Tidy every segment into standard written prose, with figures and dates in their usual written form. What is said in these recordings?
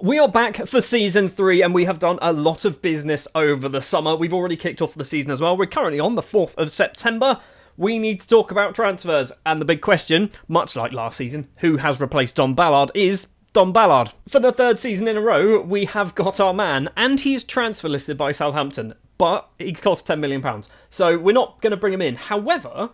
We are back for Season 3 and we have done a lot of business over the summer. We've already kicked off the season as well. We're currently on the 4th of September. We need to talk about transfers. And the big question, much like last season, who has replaced Don Ballard is Don Ballard. For the 3rd season in a row, we have got our man and he's transfer listed by Southampton. But he costs £10 million. So we're not going to bring him in. However,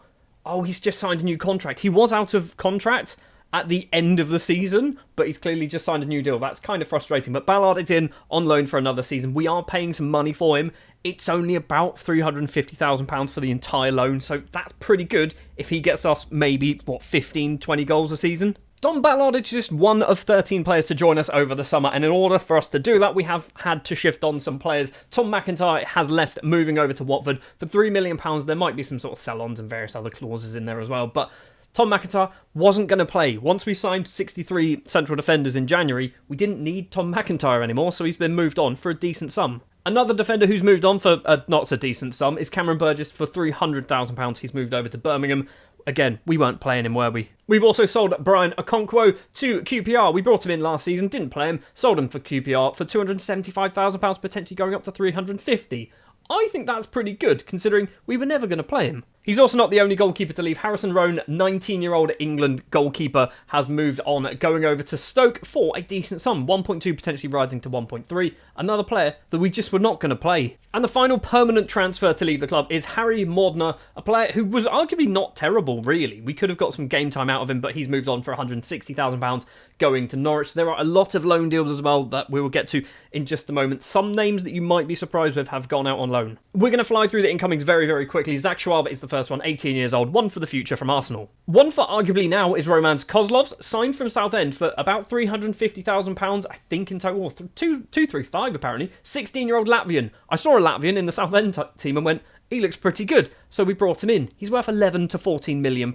he's just signed a new contract. He was out of contract at the end of the season, but he's clearly just signed a new deal. That's kind of frustrating. But Ballard is in on loan for another season. We are paying some money for him. It's only about £350,000 for the entire loan, so that's pretty good if he gets us maybe, 15, 20 goals a season. Don Ballard is just one of 13 players to join us over the summer, and in order for us to do that, we have had to shift on some players. Tom McIntyre has left, moving over to Watford for £3 million. There might be some sort of sell-ons and various other clauses in there as well, but Tom McIntyre wasn't going to play. Once we signed 63 central defenders in January, we didn't need Tom McIntyre anymore, so he's been moved on for a decent sum. Another defender who's moved on for a not so decent sum is Cameron Burgess for £300,000. He's moved over to Birmingham. Again, we weren't playing him, were we? We've also sold Brian Okonkwo to QPR. We brought him in last season, didn't play him, sold him for QPR for £275,000, potentially going up to £350,000. I think that's pretty good, considering we were never going to play him. He's also not the only goalkeeper to leave. Harrison Roan, 19-year-old England goalkeeper, has moved on, going over to Stoke for a decent sum. 1.2 potentially rising to 1.3. Another player that we just were not going to play. And the final permanent transfer to leave the club is Harry Mordner, a player who was arguably not terrible, really. We could have got some game time out of him, but he's moved on for £160,000 going to Norwich. There are a lot of loan deals as well that we will get to in just a moment. Some names that you might be surprised with have gone out on loan. We're going to fly through the incomings very, very quickly. Zach Schwab is the first one, 18 years old, one for the future from Arsenal. One for arguably now is Romans Kozlovs, signed from Southend for about £350,000, I think in total, 235 apparently. 16-year-old Latvian. I saw a Latvian in the Southend team and went, he looks pretty good, so we brought him in. He's worth £11 to £14 million.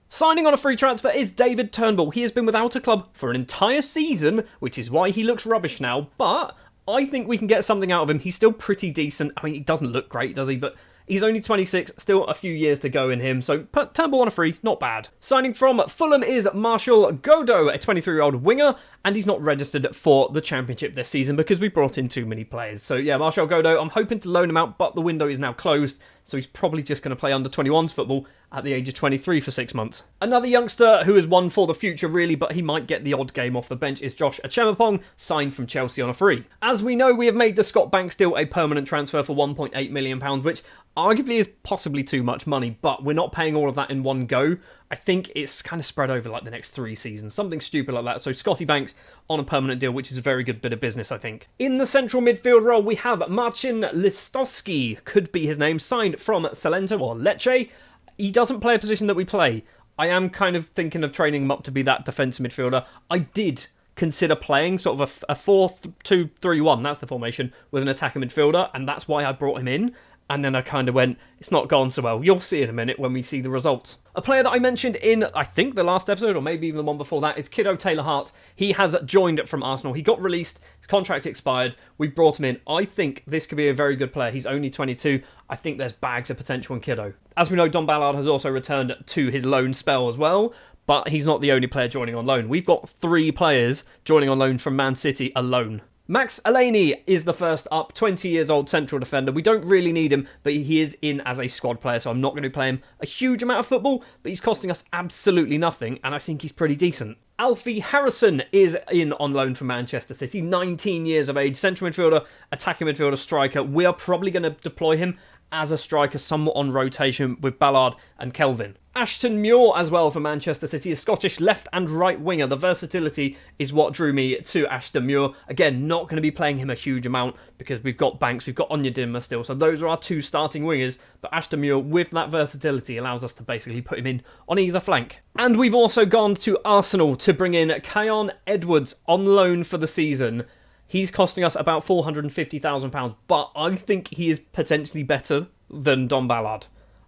Signing on a free transfer is David Turnbull. He has been without a club for an entire season, which is why he looks rubbish now, but I think we can get something out of him. He's still pretty decent. I mean, he doesn't look great, does he? But he's only 26, still a few years to go in him, so Turnbull on a free, not bad. Signing from Fulham is Martial Godo, a 23-year-old winger, and he's not registered for the Championship this season because we brought in too many players. So yeah, Martial Godo, I'm hoping to loan him out, but the window is now closed, so he's probably just going to play under 21s football at the age of 23 for 6 months. Another youngster who is one for the future really, but he might get the odd game off the bench, is Josh Achemapong, signed from Chelsea on a free. As we know, we have made the Scott Banks deal a permanent transfer for £1.8 million, which arguably is possibly too much money, but we're not paying all of that in one go. I think it's kind of spread over like the next 3 seasons, something stupid like that. So Scotty Banks on a permanent deal, which is a very good bit of business, I think. In the central midfield role, we have Marcin Listowski, could be his name, signed from Salento or Lecce. He doesn't play a position that we play. I am kind of thinking of training him up to be that defensive midfielder. I did consider playing sort of a 4-2-3-1, that's the formation, with an attacking midfielder, and that's why I brought him in. And then I kind of went, it's not gone so well. You'll see in a minute when we see the results. A player that I mentioned in, I think, the last episode, or maybe even the one before that, is Kiddo Taylor-Hart. He has joined from Arsenal. He got released. His contract expired. We brought him in. I think this could be a very good player. He's only 22. I think there's bags of potential in Kiddo. As we know, Don Ballard has also returned to his loan spell as well, but he's not the only player joining on loan. We've got 3 players joining on loan from Man City alone. Max Aleni is the first up, 20 years old central defender. We don't really need him, but he is in as a squad player, so I'm not going to play him a huge amount of football, but he's costing us absolutely nothing, and I think he's pretty decent. Alfie Harrison is in on loan from Manchester City, 19 years of age, central midfielder, attacking midfielder, striker. We are probably going to deploy him as a striker, somewhat on rotation with Ballard and Kelvin. Ashton Muir as well for Manchester City, a Scottish left and right winger. The versatility is what drew me to Ashton Muir. Again, not going to be playing him a huge amount because we've got Banks, we've got Onyedinma still, so those are our 2 starting wingers. But Ashton Muir, with that versatility, allows us to basically put him in on either flank. And we've also gone to Arsenal to bring in Keon Edwards on loan for the season. He's costing us about £450,000, but I think he is potentially better than Don Ballard.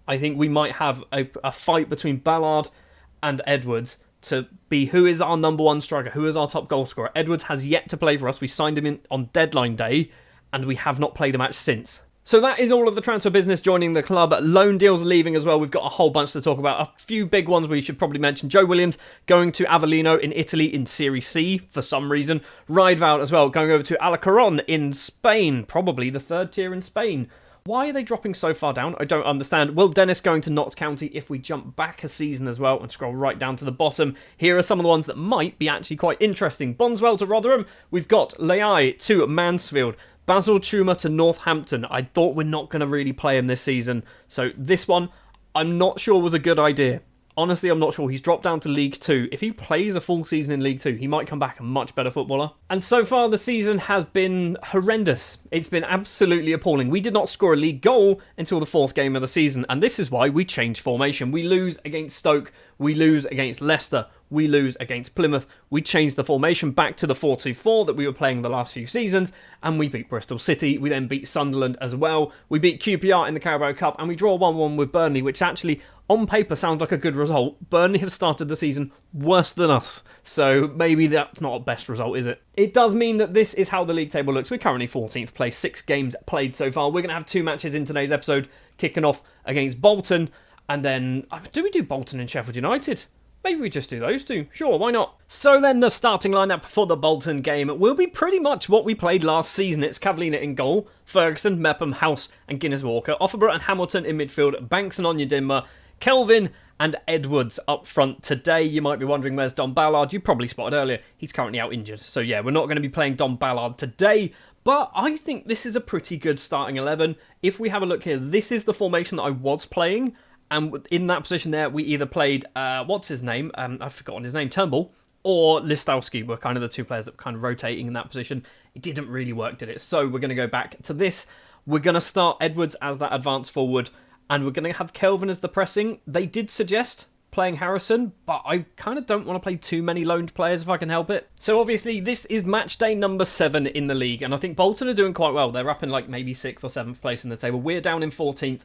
I think we might have a fight between Ballard and Edwards to be who is our number 1 striker, who is our top goal scorer. Edwards has yet to play for us. We signed him in on deadline day, and we have not played a match since. So that is all of the transfer business joining the club. Loan deals leaving as well. We've got a whole bunch to talk about. A few big ones we should probably mention. Joe Williams going to Avellino in Italy in Serie C for some reason. Ridevout as well going over to Alacoron in Spain. Probably the third tier in Spain. Why are they dropping so far down? I don't understand. Will Dennis going to Notts County if we jump back a season as well and scroll right down to the bottom? Here are some of the ones that might be actually quite interesting. Bonswell to Rotherham. We've got Leai to Mansfield. Basil Chuma to Northampton. I thought we're not going to really play him this season. So this one, I'm not sure was a good idea. Honestly, I'm not sure. He's dropped down to League 2. If he plays a full season in League 2, he might come back a much better footballer. And so far, the season has been horrendous. It's been absolutely appalling. We did not score a league goal until the 4th game of the season, and this is why we changed formation. We lose against Stoke. We lose against Leicester. We lose against Plymouth. We changed the formation back to the 4-2-4 that we were playing the last few seasons, and we beat Bristol City. We then beat Sunderland as well. We beat QPR in the Carabao Cup, and we draw 1-1 with Burnley, which actually, on paper, sounds like a good result. Burnley have started the season worse than us, so maybe that's not a best result, is it? It does mean that this is how the league table looks. We're currently 14th place, 6 games played so far. We're going to have 2 matches in today's episode, kicking off against Bolton, and then, do we do Bolton and Sheffield United? Maybe we just do those two. Sure, why not? So then the starting lineup for the Bolton game will be pretty much what we played last season. It's Cavallina in goal, Ferguson, Mepham, House and Guinness Walker, Offenborough and Hamilton in midfield, Banks and Onyedinma, Kelvin and Edwards up front today. You might be wondering where's Don Ballard. You probably spotted earlier, he's currently out injured. So yeah, we're not going to be playing Don Ballard today. But I think this is a pretty good starting 11. If we have a look here, this is the formation that I was playing. And in that position there, we either played, what's his name? I've forgotten his name, Turnbull, or Listowski were kind of the 2 players that were kind of rotating in that position. It didn't really work, did it? So we're going to go back to this. We're going to start Edwards as that advance forward, and we're going to have Kelvin as the pressing. They did suggest playing Harrison, but I kind of don't want to play too many loaned players if I can help it. So obviously, this is match day number 7 in the league, and I think Bolton are doing quite well. They're up in like maybe 6th or 7th place in the table. We're down in 14th.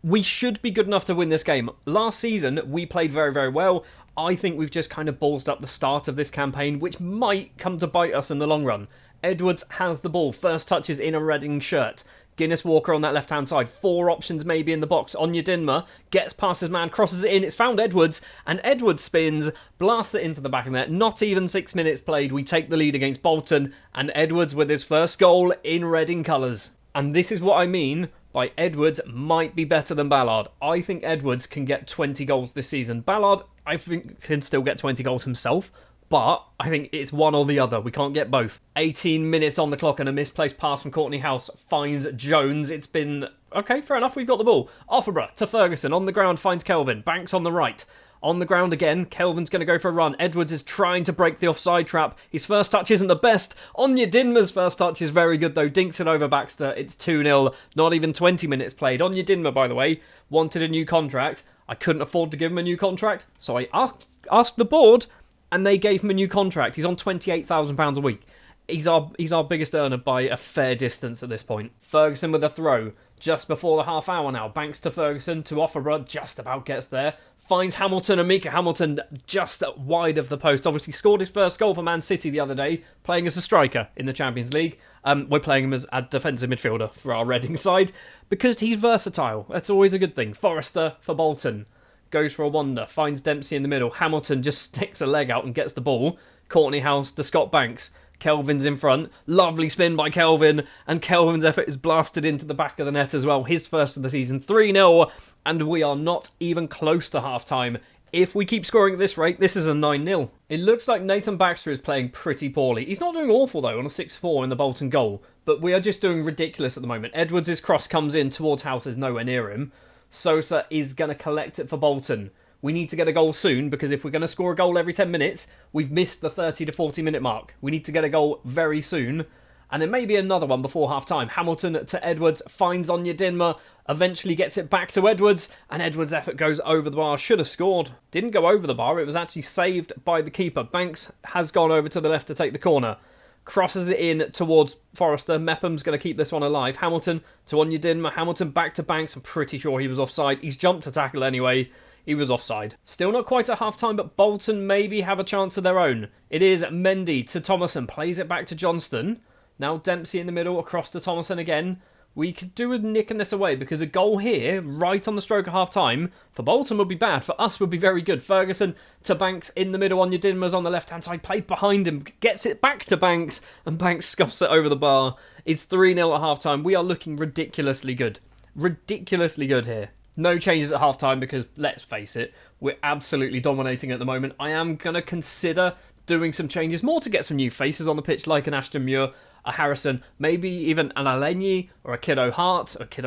We should be good enough to win this game. Last season, we played very, very well. I think we've just kind of ballsed up the start of this campaign, which might come to bite us in the long run. Edwards has the ball. First touches in a Reading shirt. Guinness Walker on that left-hand side. 4 options maybe in the box. Onyedinma gets past his man, crosses it in. It's found Edwards, and Edwards spins, blasts it into the back of the net. Not even 6 minutes played. We take the lead against Bolton, and Edwards with his first goal in Reading colours. And this is what I mean by Edwards might be better than Ballard. I think Edwards can get 20 goals this season. Ballard, I think, can still get 20 goals himself, but I think it's one or the other. We can't get both. 18 minutes on the clock and a misplaced pass from Courtney House finds Jones. It's been, okay, fair enough, we've got the ball. Offenborough to Ferguson, on the ground finds Kelvin. Banks on the right. On the ground again, Kelvin's going to go for a run. Edwards is trying to break the offside trap. His first touch isn't the best. Onyedinma's first touch is very good though. Dinks it over Baxter. It's 2-0. Not even 20 minutes played. Onyedinma, by the way, wanted a new contract. I couldn't afford to give him a new contract, so I asked the board, and they gave him a new contract. He's on £28,000 a week. He's our biggest earner by a fair distance at this point. Ferguson with a throw. Just before the half hour now. Banks to Ferguson to Offenborough. Just about gets there. Finds Hamilton, and Mika Hamilton just wide of the post. Obviously scored his first goal for Man City the other day, playing as a striker in the Champions League. We're playing him as a defensive midfielder for our Reading side, because he's versatile. That's always a good thing. Forrester for Bolton. Goes for a wander. Finds Dempsey in the middle. Hamilton just sticks a leg out and gets the ball. Courtney House to Scott Banks. Kelvin's in front. Lovely spin by Kelvin, and Kelvin's effort is blasted into the back of the net as well. His first of the season. 3-0. And we are not even close to half-time. If we keep scoring at this rate, this is a 9-0. It looks like Nathan Baxter is playing pretty poorly. He's not doing awful, though, on a 6-4 in the Bolton goal. But we are just doing ridiculous at the moment. Edwards' cross comes in towards House, is nowhere near him. Sosa is going to collect it for Bolton. We need to get a goal soon, because if we're going to score a goal every 10 minutes, we've missed the 30 to 40 minute mark. We need to get a goal very soon. And then maybe another one before half-time. Hamilton to Edwards, finds Onyedinma, eventually gets it back to Edwards, and Edwards' effort goes over the bar. Should have scored. Didn't go over the bar, it was actually saved by the keeper. Banks has gone over to the left to take the corner. Crosses it in towards Forrester. Mepham's going to keep this one alive. Hamilton to Onyedinma. Hamilton back to Banks. I'm pretty sure he was offside. He's jumped to tackle anyway. He was offside. Still not quite at half-time, but Bolton maybe have a chance of their own. It is Mendy to Thomason. Plays it back to Johnston. Now Dempsey in the middle, across to Thomason again. We could do with nicking this away because a goal here, right on the stroke of half-time, for Bolton would be bad. For us would be very good. Ferguson to Banks in the middle. Onyedinma's on the left-hand side. Played behind him. Gets it back to Banks. And Banks scuffs it over the bar. It's 3-0 at half-time. We are looking ridiculously good. Ridiculously good here. No changes at half-time because, let's face it, we're absolutely dominating at the moment. I am going to consider doing some changes. More to get some new faces on the pitch, like an Ashton Muir, a Harrison, maybe even an Alenyi or a Kiddo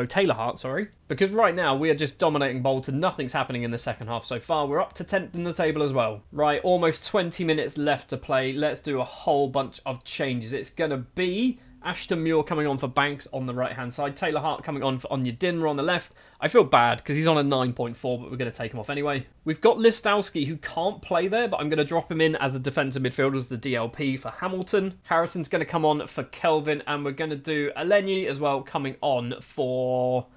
Taylor Hart, sorry. Because right now we are just dominating Bolton. Nothing's happening in the second half so far. We're up to 10th in the table as well. Right, almost 20 minutes left to play. Let's do a whole bunch of changes. It's going to be Ashton Muir coming on for Banks on the right-hand side. Taylor Hart coming on for Onyedinma on the left. I feel bad because he's on a 9.4, but we're going to take him off anyway. We've got Listowski, who can't play there, but I'm going to drop him in as a defensive midfielder as the DLP for Hamilton. Harrison's going to come on for Kelvin, and we're going to do Alenyi as well coming on for...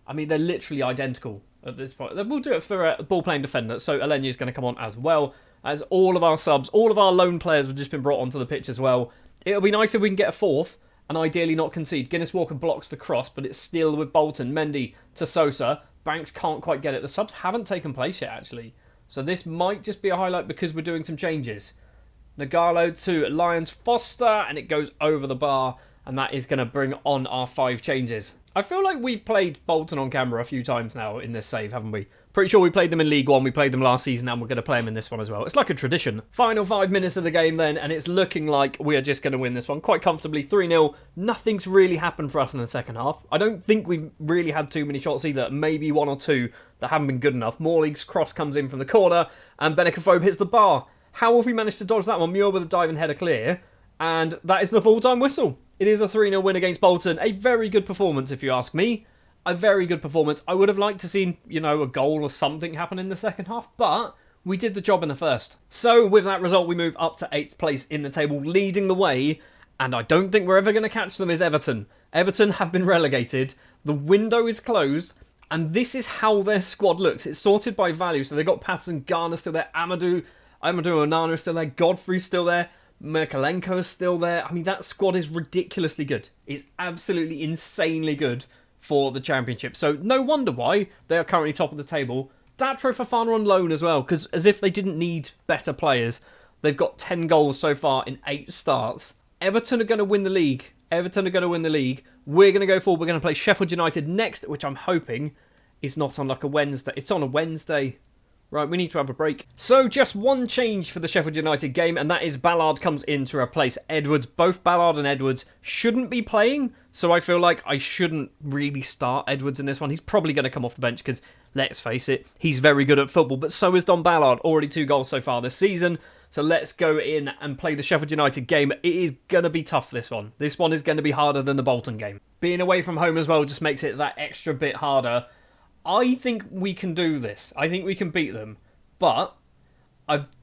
I mean, they're literally identical at this point. We'll do it for a ball-playing defender, so Alenyi is going to come on as well. As all of our subs, all of our lone players have just been brought onto the pitch as well. It'll be nice if we can get a fourth and ideally not concede. Guinness Walker blocks the cross, but it's still with Bolton. Mendy to Sosa. Banks can't quite get it. The subs haven't taken place yet, actually. So this might just be a highlight because we're doing some changes. Nagalo to Lyons Foster, and it goes over the bar, and that is going to bring on our 5 changes. I feel like we've played Bolton on camera a few times now in this save, haven't we? Pretty sure we played them in League One, we played them last season, and we're going to play them in this one as well. It's like a tradition. Final 5 minutes of the game then, and it's looking like we are just going to win this one quite comfortably. 3-0. Nothing's really happened for us in the second half. I don't think we've really had too many shots either. Maybe 1 or 2 that haven't been good enough. Morley's cross comes in from the corner, and Benekophobe hits the bar. How have we managed to dodge that one? Muir with a dive and header clear, and that is the full-time whistle. It is a 3-0 win against Bolton. A very good performance, if you ask me. A very good performance. I would have liked to see, a goal or something happen in the second half, but we did the job in the first. So with that result, we move up to 8th place in the table, leading the way, and I don't think we're ever going to catch them is Everton. Everton have been relegated. The window is closed, and this is how their squad looks. It's sorted by value, so they've got Patterson, Garner still there, Amadou Onana is still there, Godfrey's still there, Merkelenko is still there. I mean, that squad is ridiculously good. It's absolutely insanely good for the Championship. So no wonder why they are currently top of the table. Datro Fofana on loan as well, because as if they didn't need better players, they've got 10 goals so far in 8 starts. Everton are going to win the league. We're going to go forward. We're going to play Sheffield United next, which I'm hoping is not on like a Wednesday. It's on a Wednesday. Right, we need to have a break. So just one change for the Sheffield United game, and that is Ballard comes in to replace Edwards. Both Ballard and Edwards shouldn't be playing, so I feel like I shouldn't really start Edwards in this one. He's probably going to come off the bench because, let's face it, he's very good at football, but so is Don Ballard. Already 2 goals so far this season. So let's go in and play the Sheffield United game. It is going to be tough, this one. This one is going to be harder than the Bolton game. Being away from home as well just makes it that extra bit harder. I think we can do this. I think we can beat them. But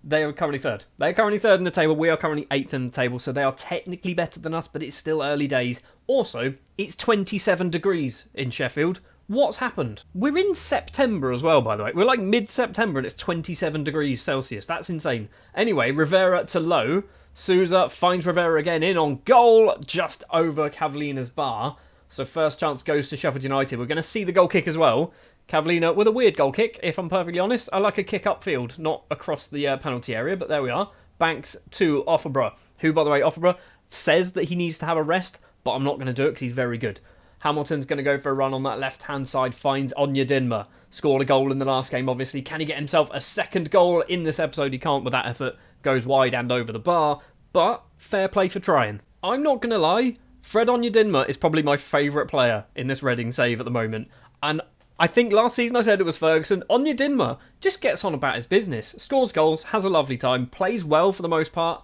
they are currently 3rd. They are currently 3rd in the table. We are currently 8th in the table. So they are technically better than us, but it's still early days. Also, it's 27 degrees in Sheffield. What's happened? We're in September as well, by the way. We're like mid-September and it's 27 degrees Celsius. That's insane. Anyway, Rivera to Lowe. Souza finds Rivera again in on goal, just over Cavallina's bar. So first chance goes to Sheffield United. We're going to see the goal kick as well. Cavallina with a weird goal kick, if I'm perfectly honest. I like a kick upfield, not across the penalty area, but there we are. Banks to Offenborough, who, by the way, Offenborough says that he needs to have a rest, but I'm not going to do it because he's very good. Hamilton's going to go for a run on that left-hand side, finds Onyedinma. Scored a goal in the last game, obviously. Can he get himself a second goal in this episode? He can't with that effort. Goes wide and over the bar, but fair play for trying. I'm not going to lie, Fred Onyedinma is probably my favourite player in this Reading save at the moment. And I think last season I said it was Ferguson. Onyedinma just gets on about his business. Scores goals, has a lovely time, plays well for the most part.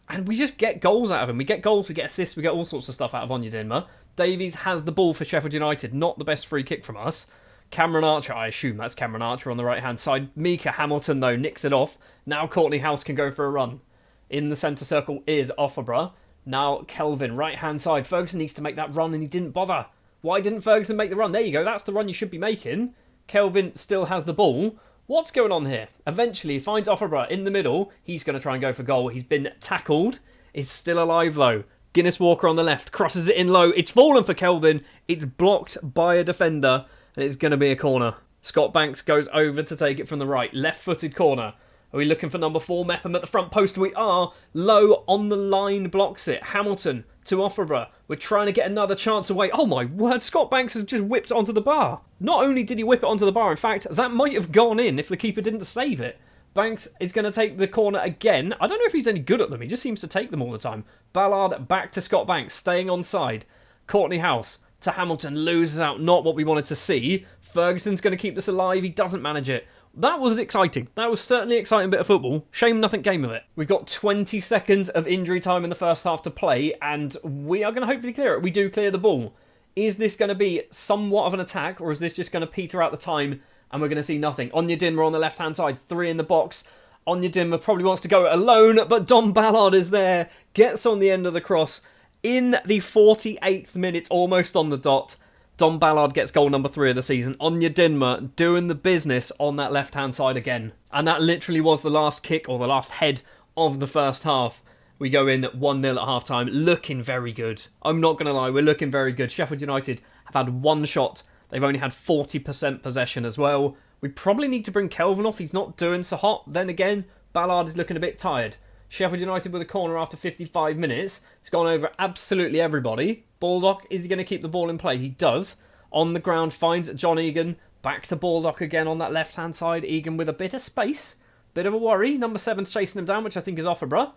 And we just get goals out of him. We get goals, we get assists, we get all sorts of stuff out of Onyedinma. Davies has the ball for Sheffield United. Not the best free kick from us. Cameron Archer, I assume that's Cameron Archer on the right-hand side. Mika Hamilton, though, nicks it off. Now Courtney House can go for a run. In the centre circle is Offenborough. Now Kelvin, right-hand side. Ferguson needs to make that run and he didn't bother. Why didn't Ferguson make the run? There you go, that's the run you should be making. Kelvin still has the ball. What's going on here? Eventually, he finds Offenborough in the middle. He's going to try and go for goal. He's been tackled. He's still alive, though. Guinness Walker on the left, crosses it in low. It's fallen for Kelvin. It's blocked by a defender, and it's going to be a corner. Scott Banks goes over to take it from the right. Left-footed corner. Are we looking for number 4, Mepham at the front post? We are. Low on the line blocks it. Hamilton to Offenborough. We're trying to get another chance away. Oh my word, Scott Banks has just whipped it onto the bar. Not only did he whip it onto the bar, in fact, that might have gone in if the keeper didn't save it. Banks is going to take the corner again. I don't know if he's any good at them. He just seems to take them all the time. Ballard back to Scott Banks, staying on side. Courtney House to Hamilton, loses out. Not what we wanted to see. Ferguson's going to keep this alive. He doesn't manage it. That was exciting. That was certainly an exciting bit of football. Shame nothing came of it. We've got 20 seconds of injury time in the first half to play, and we are going to hopefully clear it. We do clear the ball. Is this going to be somewhat of an attack, or is this just going to peter out the time and we're going to see nothing? Anya Dinmer on the left-hand side, 3 in the box. Anya Dinmer probably wants to go alone, but Don Ballard is there, gets on the end of the cross. In the 48th minute, almost on the dot, Don Ballard gets goal number 3 of the season. Anya Dinmer doing the business on that left-hand side again. And that literally was the last kick, or the last head of the first half. We go in 1-0 at half-time, looking very good. I'm not going to lie, we're looking very good. Sheffield United have had 1 shot. They've only had 40% possession as well. We probably need to bring Kelvin off. He's not doing so hot. Then again, Ballard is looking a bit tired. Sheffield United with a corner after 55 minutes. It's gone over absolutely everybody. Baldock, is he going to keep the ball in play? He does. On the ground, finds John Egan. Back to Baldock again on that left-hand side. Egan with a bit of space. Bit of a worry. Number 7's chasing him down, which I think is Offenborough.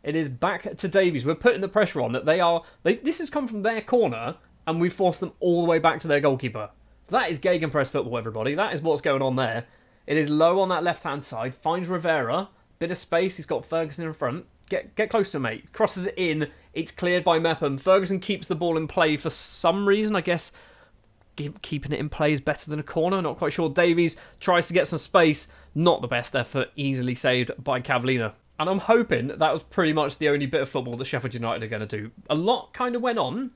It is back to Davies. We're putting the pressure on that this has come from their corner, and we've forced them all the way back to their goalkeeper. That is gegenpress football, everybody. That is what's going on there. It is low on that left-hand side. Finds Rivera. Bit of space. He's got Ferguson in front. Get close to him, mate. Crosses it in. It's cleared by Mepham. Ferguson keeps the ball in play for some reason. I guess keeping it in play is better than a corner. Not quite sure. Davies tries to get some space. Not the best effort. Easily saved by Cavallina. And I'm hoping that was pretty much the only bit of football that Sheffield United are going to do. A lot kind of went on,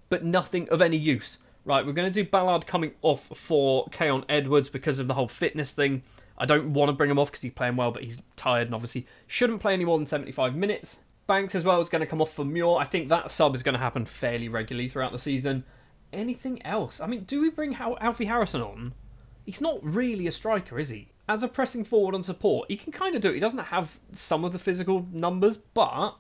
but nothing of any use. Right, we're going to do Ballard coming off for Keon Edwards because of the whole fitness thing. I don't want to bring him off because he's playing well, but he's tired and obviously shouldn't play any more than 75 minutes. Banks as well is going to come off for Muir. I think that sub is going to happen fairly regularly throughout the season. Anything else? I mean, do we bring Alfie Harrison on? He's not really a striker, is he? As a pressing forward on support, he can kind of do it. He doesn't have some of the physical numbers, but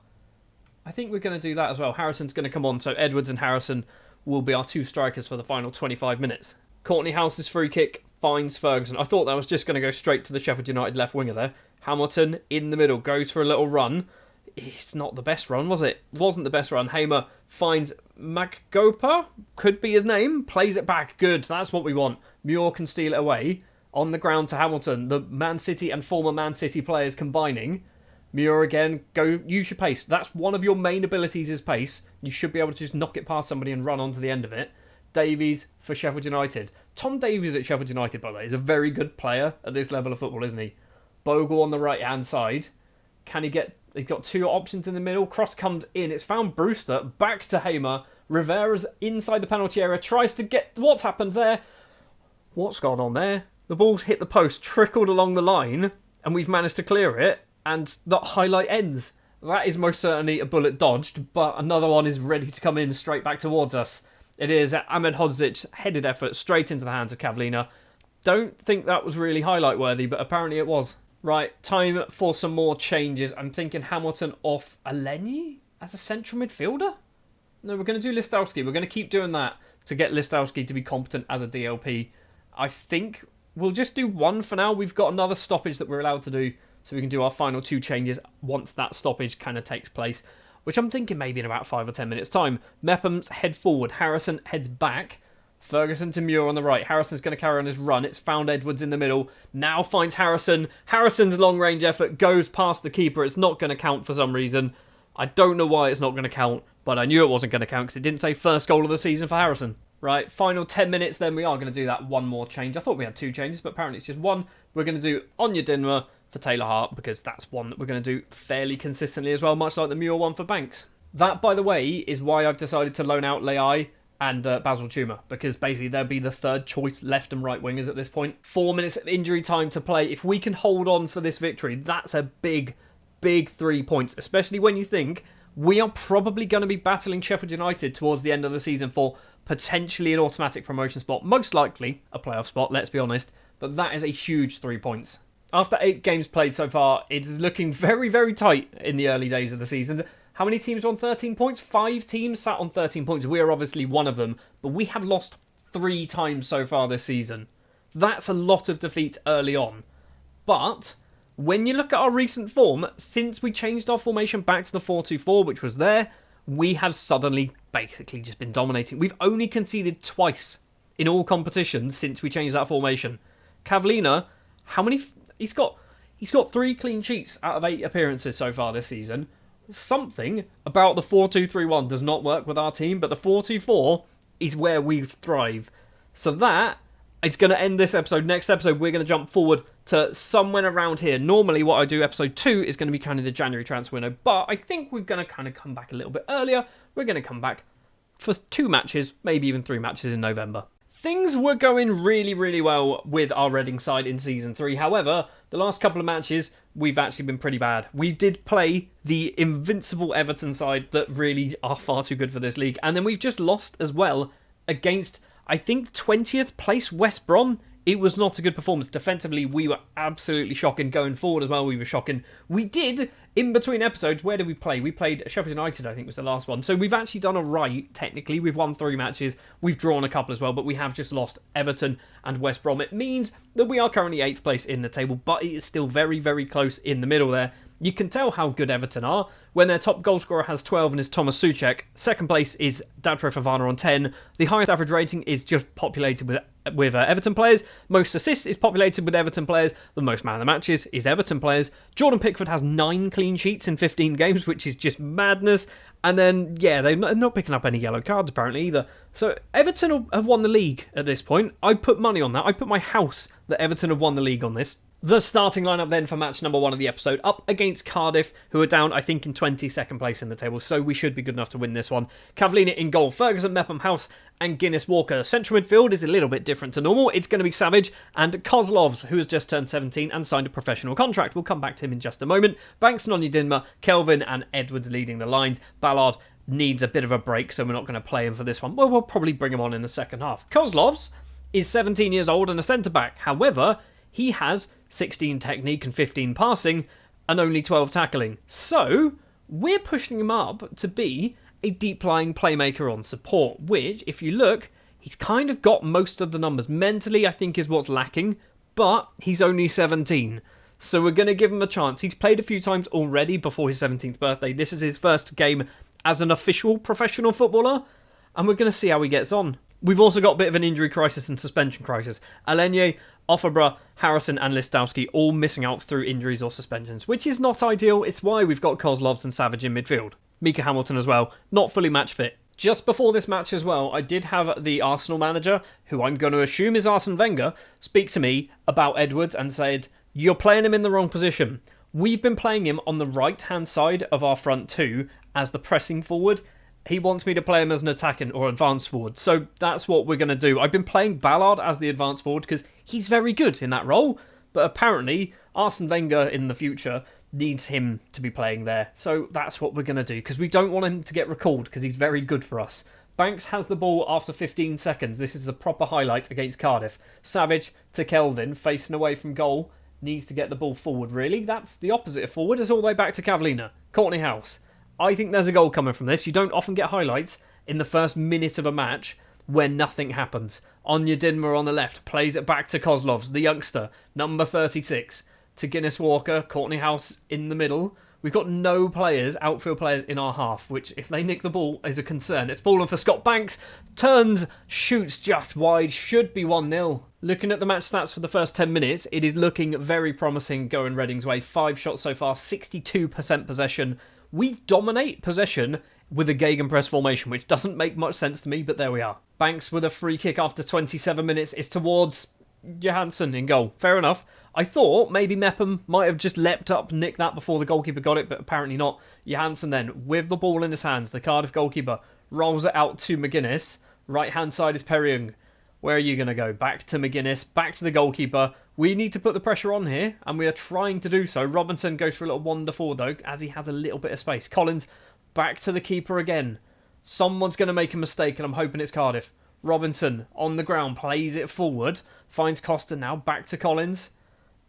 I think we're going to do that as well. Harrison's going to come on, so Edwards and Harrison will be our 2 strikers for the final 25 minutes. Courtney House's free kick finds Ferguson. I thought that was just going to go straight to the Sheffield United left winger there. Hamilton in the middle, goes for a little run. It's not the best run, was it? Wasn't the best run. Hamer finds Maggopa, could be his name, plays it back. Good, that's what we want. Muir can steal it away. On the ground to Hamilton, the Man City and former Man City players combining. Muir again, go use your pace. That's one of your main abilities is pace. You should be able to just knock it past somebody and run onto the end of it. Davies for Sheffield United. Tom Davies at Sheffield United, by the way, is a very good player at this level of football, isn't he? Bogle on the right-hand side. Can he get... He's got 2 options in the middle. Cross comes in. It's found Brewster. Back to Hamer. Rivera's inside the penalty area. Tries to get... What's happened there? What's gone on there? The ball's hit the post, trickled along the line, and we've managed to clear it, and that highlight ends. That is most certainly a bullet dodged, but another one is ready to come in straight back towards us. It is Ahmed Hodzic's headed effort straight into the hands of Cavallina. Don't think that was really highlight worthy, but apparently it was. Right, time for some more changes. I'm thinking Hamilton off Eleni as a central midfielder? No, we're going to do Listowski. We're going to keep doing that to get Listowski to be competent as a DLP. I think we'll just do 1 for now. We've got another stoppage that we're allowed to do, so we can do our final 2 changes once that stoppage kind of takes place, which I'm thinking maybe in about 5 or 10 minutes' time. Mepham's head forward. Harrison heads back. Ferguson to Muir on the right. Harrison's going to carry on his run. It's found Edwards in the middle. Now finds Harrison. Harrison's long-range effort goes past the keeper. It's not going to count for some reason. I don't know why it's not going to count, but I knew it wasn't going to count because it didn't say first goal of the season for Harrison. Right, final 10 minutes then. We are going to do that 1 more change. I thought we had 2 changes, but apparently it's just 1. We're going to do Anya Dinmer for Taylor Hart because that's one that we're going to do fairly consistently as well, much like the Muir one for Banks. That, by the way, is why I've decided to loan out Leai and Basil Tuma, because basically they'll be the 3rd choice left and right wingers at this point. 4 minutes of injury time to play. If we can hold on for this victory, that's a big, big 3 points, especially when you think we are probably going to be battling Sheffield United towards the end of the season for potentially an automatic promotion spot. Most likely a playoff spot, let's be honest. But that is a huge 3 points. After 8 games played so far, it is looking very, very tight in the early days of the season. How many teams are on 13 points? 5 teams sat on 13 points. We are obviously one of them. But we have lost 3 times so far this season. That's a lot of defeats early on. But when you look at our recent form, since we changed our formation back to the 4-2-4, which was there, we have suddenly basically just been dominating. We've only conceded twice in all competitions since we changed that formation. Cavlina, how many... He's got 3 clean sheets out of 8 appearances so far this season. Something about the 4-2-3-1 does not work with our team, but the 4-2-4 is where we thrive. So that is going to end this episode. Next episode, we're going to jump forward to somewhere around here. Normally, what I do, episode 2, is going to be kind of the January transfer window, but I think we're going to kind of come back a little bit earlier. We're going to come back for 2 matches, maybe even 3 matches in November. Things were going really, really well with our Reading side in Season 3. However, the last couple of matches, we've actually been pretty bad. We did play the invincible Everton side that really are far too good for this league. And then we've just lost as well against, I think, 20th place West Brom. It was not a good performance. Defensively, we were absolutely shocking. Going forward as well, we were shocking. We did, in between episodes, where did we play? We played Sheffield United, I think was the last one. So we've actually done alright, technically. We've won 3 matches. We've drawn a couple as well, but we have just lost Everton and West Brom. It means that we are currently 8th place in the table, but it is still very, very close in the middle there. You can tell how good Everton are when their top goal scorer has 12 and is Thomas Souček. Second place is Datro Fofana on 10. The highest average rating is just populated with Everton players. Most assists is populated with Everton players. The most man of the matches is Everton players. Jordan Pickford has 9 clean sheets in 15 games, which is just madness. And then, yeah, they're not picking up any yellow cards apparently either. So Everton have won the league at this point. I put money on that. I put my house that Everton have won the league on this. The starting lineup then for match number 1 of the episode, up against Cardiff, who are down, I think, in 22nd place in the table, so we should be good enough to win this one. Cavlina in goal, Ferguson, Mepham, House, and Guinness Walker. Central midfield is a little bit different to normal. It's going to be Savage and Kozlovs, who has just turned 17 and signed a professional contract. We'll come back to him in just a moment. Banks, Nonyedinma, Kelvin, and Edwards leading the lines. Ballard needs a bit of a break, so we're not going to play him for this one. Well, we'll probably bring him on in the second half. Kozlovs is 17 years old and a centre-back. However, he has 16 technique and 15 passing and only 12 tackling. So, we're pushing him up to be a deep-lying playmaker on support, which, if you look, he's kind of got most of the numbers. Mentally, I think, is what's lacking, but he's only 17. So we're going to give him a chance. He's played a few times already before his 17th birthday. This is his first game as an official professional footballer, and we're going to see how he gets on. We've also got a bit of an injury crisis and suspension crisis. Alenye, Offerborough, Harrison and Listowski all missing out through injuries or suspensions, which is not ideal. It's why we've got Kozlovs and Savage in midfield. Mika Hamilton as well, not fully match fit. Just before this match as well, I did have the Arsenal manager, who I'm going to assume is Arsene Wenger, speak to me about Edwards and said, "You're playing him in the wrong position. We've been playing him on the right-hand side of our front two as the pressing forward. He wants me to play him as an attacking or advanced forward. So that's what we're going to do. I've been playing Ballard as the advanced forward because he's very good in that role. But apparently, Arsene Wenger in the future needs him to be playing there. So that's what we're going to do because we don't want him to get recalled because he's very good for us. Banks has the ball after 15 seconds. This is a proper highlight against Cardiff. Savage to Kelvin, facing away from goal. Needs to get the ball forward, really. That's the opposite of forward. It's all the way back to Cavlina. Courtney House. I think there's a goal coming from this. You don't often get highlights in the first minute of a match where nothing happens. Nonyedinma on the left plays it back to Kozlovs, the youngster, number 36, to Guinness Walker, Courtney House in the middle. We've got no players, outfield players in our half, which if they nick the ball is a concern. It's fallen for Scott Banks, turns, shoots just wide, should be 1-0. Looking at the match stats for the first 10 minutes, it is looking very promising going Reading's way. 5 shots so far, 62% possession. We dominate possession with a gegenpress formation, which doesn't make much sense to me, but there we are. Banks with a free kick after 27 minutes is towards Johansson in goal. Fair enough. I thought maybe Mepham might have just leapt up and nicked that before the goalkeeper got it, but apparently not. Johansson then, with the ball in his hands, the Cardiff goalkeeper rolls it out to McGuinness. Right-hand side is Perryung. Where are you going to go? Back to McGuinness, back to the goalkeeper. We need to put the pressure on here, and we are trying to do so. Robinson goes for a little wander forward, though, as he has a little bit of space. Collins Back to the keeper again. Someone's going to make a mistake, and I'm hoping it's Cardiff. Robinson on the ground, plays it forward, finds Costa now, back to Collins.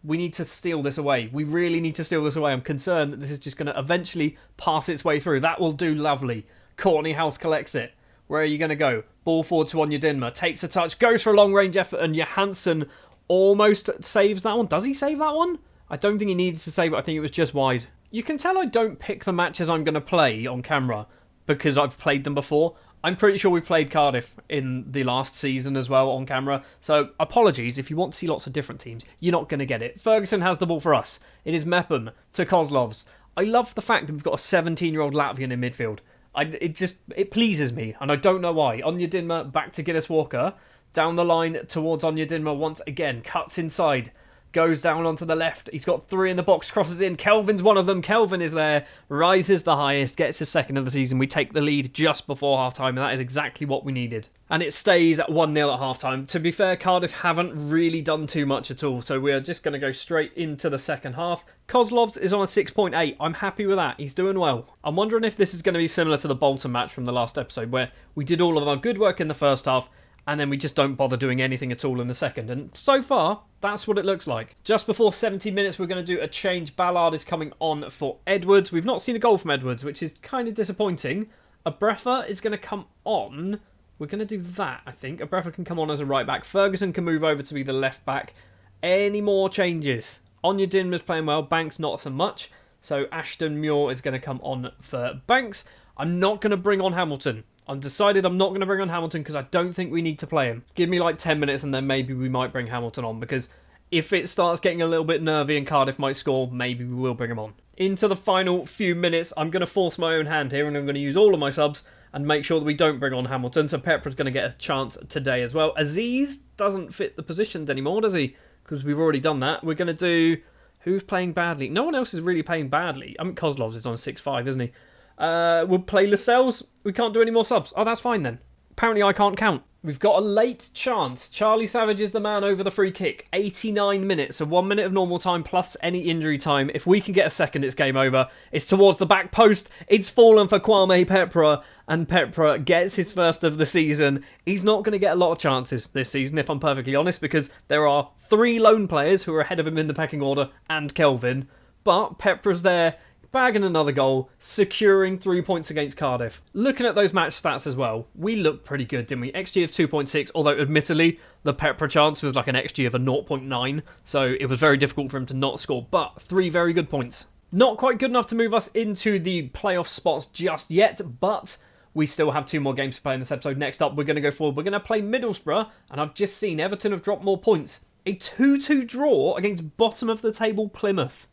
We need to steal this away. We really need to steal this away. I'm concerned that this is just going to eventually pass its way through. That will do lovely. Courtney House collects it. Where are you going to go? Ball forward to Onyedinma. Takes a touch, goes for a long-range effort, and Johansson almost saves that one. Does he save that one? I don't think he needed to save it. I think it was just wide. You can tell I don't pick the matches I'm going to play on camera because I've played them before. I'm pretty sure we played Cardiff in the last season as well on camera. So apologies, if you want to see lots of different teams, you're not going to get it. Ferguson has the ball for us. It is Mepham to Kozlovs. I love the fact that we've got a 17-year-old Latvian in midfield. It pleases me, and I don't know why. Onyedinma back to Guinness Walker. Down the line towards Onyedinma once again. Cuts inside. Goes down onto the left. He's got 3 in the box. Crosses in. Kelvin's one of them. Kelvin is there. Rises the highest. Gets his second of the season. We take the lead just before half-time, and that is exactly what we needed. And it stays at 1-0 at half-time. To be fair, Cardiff haven't really done too much at all, so we are just going to go straight into the second half. Kozlovs is on a 6.8. I'm happy with that. He's doing well. I'm wondering if this is going to be similar to the Bolton match from the last episode, where we did all of our good work in the first half, and then we just don't bother doing anything at all in the second. And so far, that's what it looks like. Just before 70 minutes, we're going to do a change. Ballard is coming on for Edwards. We've not seen a goal from Edwards, which is kind of disappointing. Abrefa is going to come on. We're going to do that, I think. Abrefa can come on as a right back. Ferguson can move over to be the left back. Any more changes? Onyedinma's playing well. Banks not so much. So Ashton Muir is going to come on for Banks. I'm not going to bring on Hamilton. I'm decided I'm not going to bring on Hamilton because I don't think we need to play him. Give me like 10 minutes and then maybe we might bring Hamilton on, because if it starts getting a little bit nervy and Cardiff might score, maybe we will bring him on. Into the final few minutes, I'm going to force my own hand here and I'm going to use all of my subs and make sure that we don't bring on Hamilton. So Pepra's going to get a chance today as well. Aziz doesn't fit the positions anymore, does he? Because we've already done that. We're going to do... Who's playing badly? No one else is really playing badly. I mean, Kozlovs is on 6-5, isn't he? We'll play Lascelles. We can't do any more subs. Oh, that's fine then. Apparently I can't count. We've got a late chance. Charlie Savage is the man over the free kick. 89 minutes, so 1 minute of normal time plus any injury time. If we can get a second, it's game over. It's towards the back post. It's fallen for Kwame Pepra, and Pepra gets his first of the season. He's not going to get a lot of chances this season, if I'm perfectly honest, because there are 3 lone players who are ahead of him in the pecking order, and Kelvin. But Pepra's there, bagging another goal, securing 3 points against Cardiff. Looking at those match stats as well, we looked pretty good, didn't we? XG of 2.6, although admittedly, the Pepra chance was like an XG of a 0.9, so it was very difficult for him to not score, but 3 very good points. Not quite good enough to move us into the playoff spots just yet, but we still have 2 more games to play in this episode. Next up, we're going to go forward. We're going to play Middlesbrough, and I've just seen Everton have dropped more points. A 2-2 draw against bottom of the table Plymouth.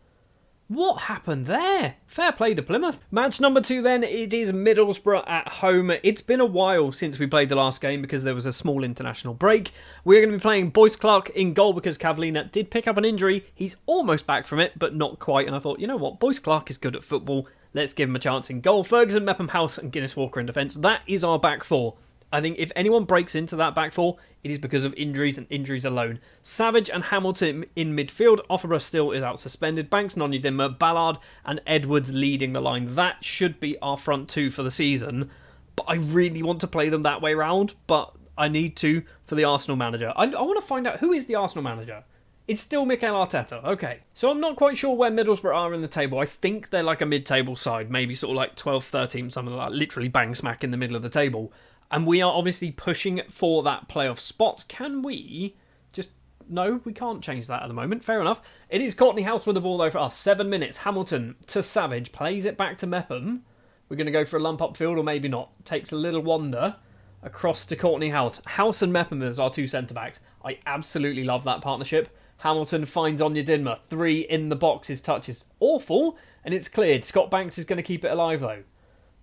What happened there? Fair play to Plymouth. Match number 2 then, it is Middlesbrough at home. It's been a while since we played the last game because there was a small international break. We're going to be playing Boyce Clark in goal because Cavallina did pick up an injury. He's almost back from it, but not quite. And I thought, you know what, Boyce Clark is good at football. Let's give him a chance in goal. Ferguson, Mepham House and Guinness Walker in defence. That is our back 4. I think if anyone breaks into that back 4, it is because of injuries and injuries alone. Savage and Hamilton in midfield. Offerborough still is out suspended. Banks, Onyedinma, Ballard and Edwards leading the line. That should be our front 2 for the season. But I really want to play them that way round. But I need to for the Arsenal manager. I want to find out who is the Arsenal manager. It's still Mikel Arteta. Okay. So I'm not quite sure where Middlesbrough are in the table. I think they're like a mid-table side. Maybe sort of like 12, 13, something like that. Literally bang smack in the middle of the table. And we are obviously pushing for that playoff spot. Can we just... No, we can't change that at the moment. Fair enough. It is Courtney House with the ball though for us. 7 minutes. Hamilton to Savage. Plays it back to Mepham. We're going to go for a lump upfield or maybe not. Takes a little wander across to Courtney House. House and Mepham as our 2 centre-backs. I absolutely love that partnership. Hamilton finds Onyedinma. 3 in the box. His touch is awful and it's cleared. Scott Banks is going to keep it alive though.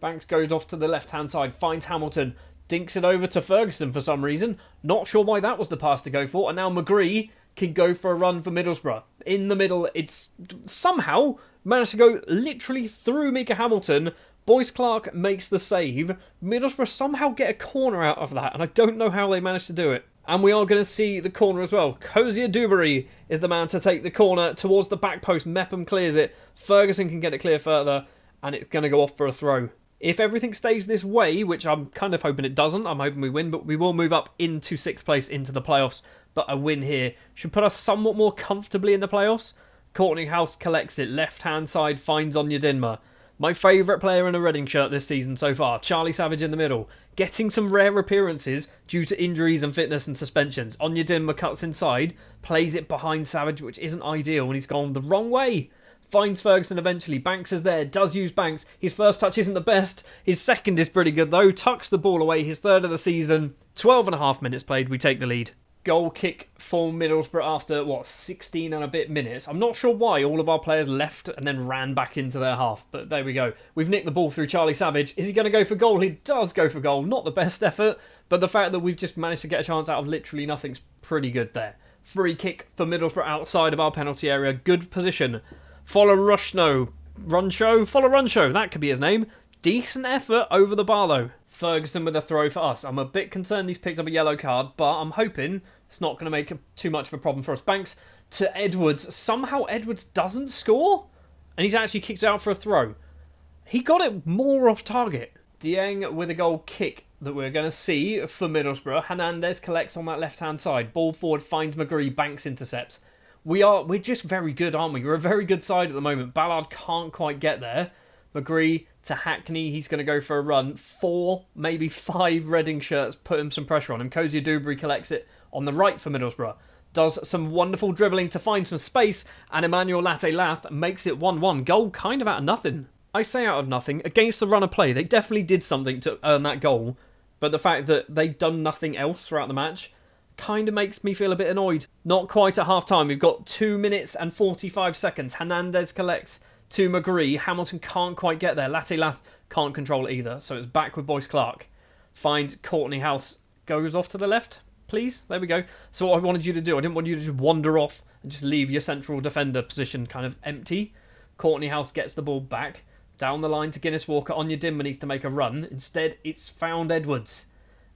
Banks goes off to the left-hand side. Finds Hamilton. Dinks it over to Ferguson for some reason. Not sure why that was the pass to go for. And now McGree can go for a run for Middlesbrough. In the middle, it's somehow managed to go literally through Mika Hamilton. Boyce Clark makes the save. Middlesbrough somehow get a corner out of that. And I don't know how they managed to do it. And we are going to see the corner as well. Cozier Duberry is the man to take the corner towards the back post. Mepham clears it. Ferguson can get it clear further. And it's going to go off for a throw. If everything stays this way, which I'm kind of hoping it doesn't, I'm hoping we win, but we will move up into 6th place into the playoffs. But a win here should put us somewhat more comfortably in the playoffs. Courtney House collects it, left-hand side, finds Onyedinma. My favourite player in a Reading shirt this season so far, Charlie Savage in the middle, getting some rare appearances due to injuries and fitness and suspensions. Onyedinma cuts inside, plays it behind Savage, which isn't ideal, and he's gone the wrong way. Finds Ferguson eventually. Banks is there, does use Banks. His first touch isn't the best. His second is pretty good though. Tucks the ball away, his third of the season. 12.5 minutes played, we take the lead. Goal kick for Middlesbrough after, 16 and a bit minutes. I'm not sure why all of our players left and then ran back into their half, but there we go. We've nicked the ball through Charlie Savage. Is he going to go for goal? He does go for goal. Not the best effort, but the fact that we've just managed to get a chance out of literally nothing's pretty good there. Free kick for Middlesbrough outside of our penalty area. Good position. Follow Rushno. Follow Runshow. That could be his name. Decent effort over the bar though. Ferguson with a throw for us. I'm a bit concerned he's picked up a yellow card, but I'm hoping it's not going to make too much of a problem for us. Banks to Edwards. Somehow Edwards doesn't score, and he's actually kicked out for a throw. He got it more off target. Dieng with a goal kick that we're going to see for Middlesbrough. Hernandez collects on that left-hand side. Ball forward, finds McGree. Banks intercepts. We're just very good, aren't we? We're a very good side at the moment. Ballard can't quite get there. McGree to Hackney. He's going to go for a run. 4, maybe 5 Reading shirts put him some pressure on him. Cozier Dewberry collects it on the right for Middlesbrough. Does some wonderful dribbling to find some space. And Emmanuel Latte-Lath makes it 1-1. Goal kind of out of nothing. I say out of nothing. Against the run of play, they definitely did something to earn that goal. But the fact that they've done nothing else throughout the match kind of makes me feel a bit annoyed. Not quite at half-time. We've got 2 minutes and 45 seconds. Hernandez collects to McGree. Hamilton can't quite get there. Latte-Lath can't control it either. So it's back with Boyce Clark. Finds Courtney House. Goes off to the left, please. There we go. So what I wanted you to do, I didn't want you to just wander off and just leave your central defender position kind of empty. Courtney House gets the ball back. Down the line to Guinness Walker. Onyedinma needs to make a run. Instead, it's found Edwards.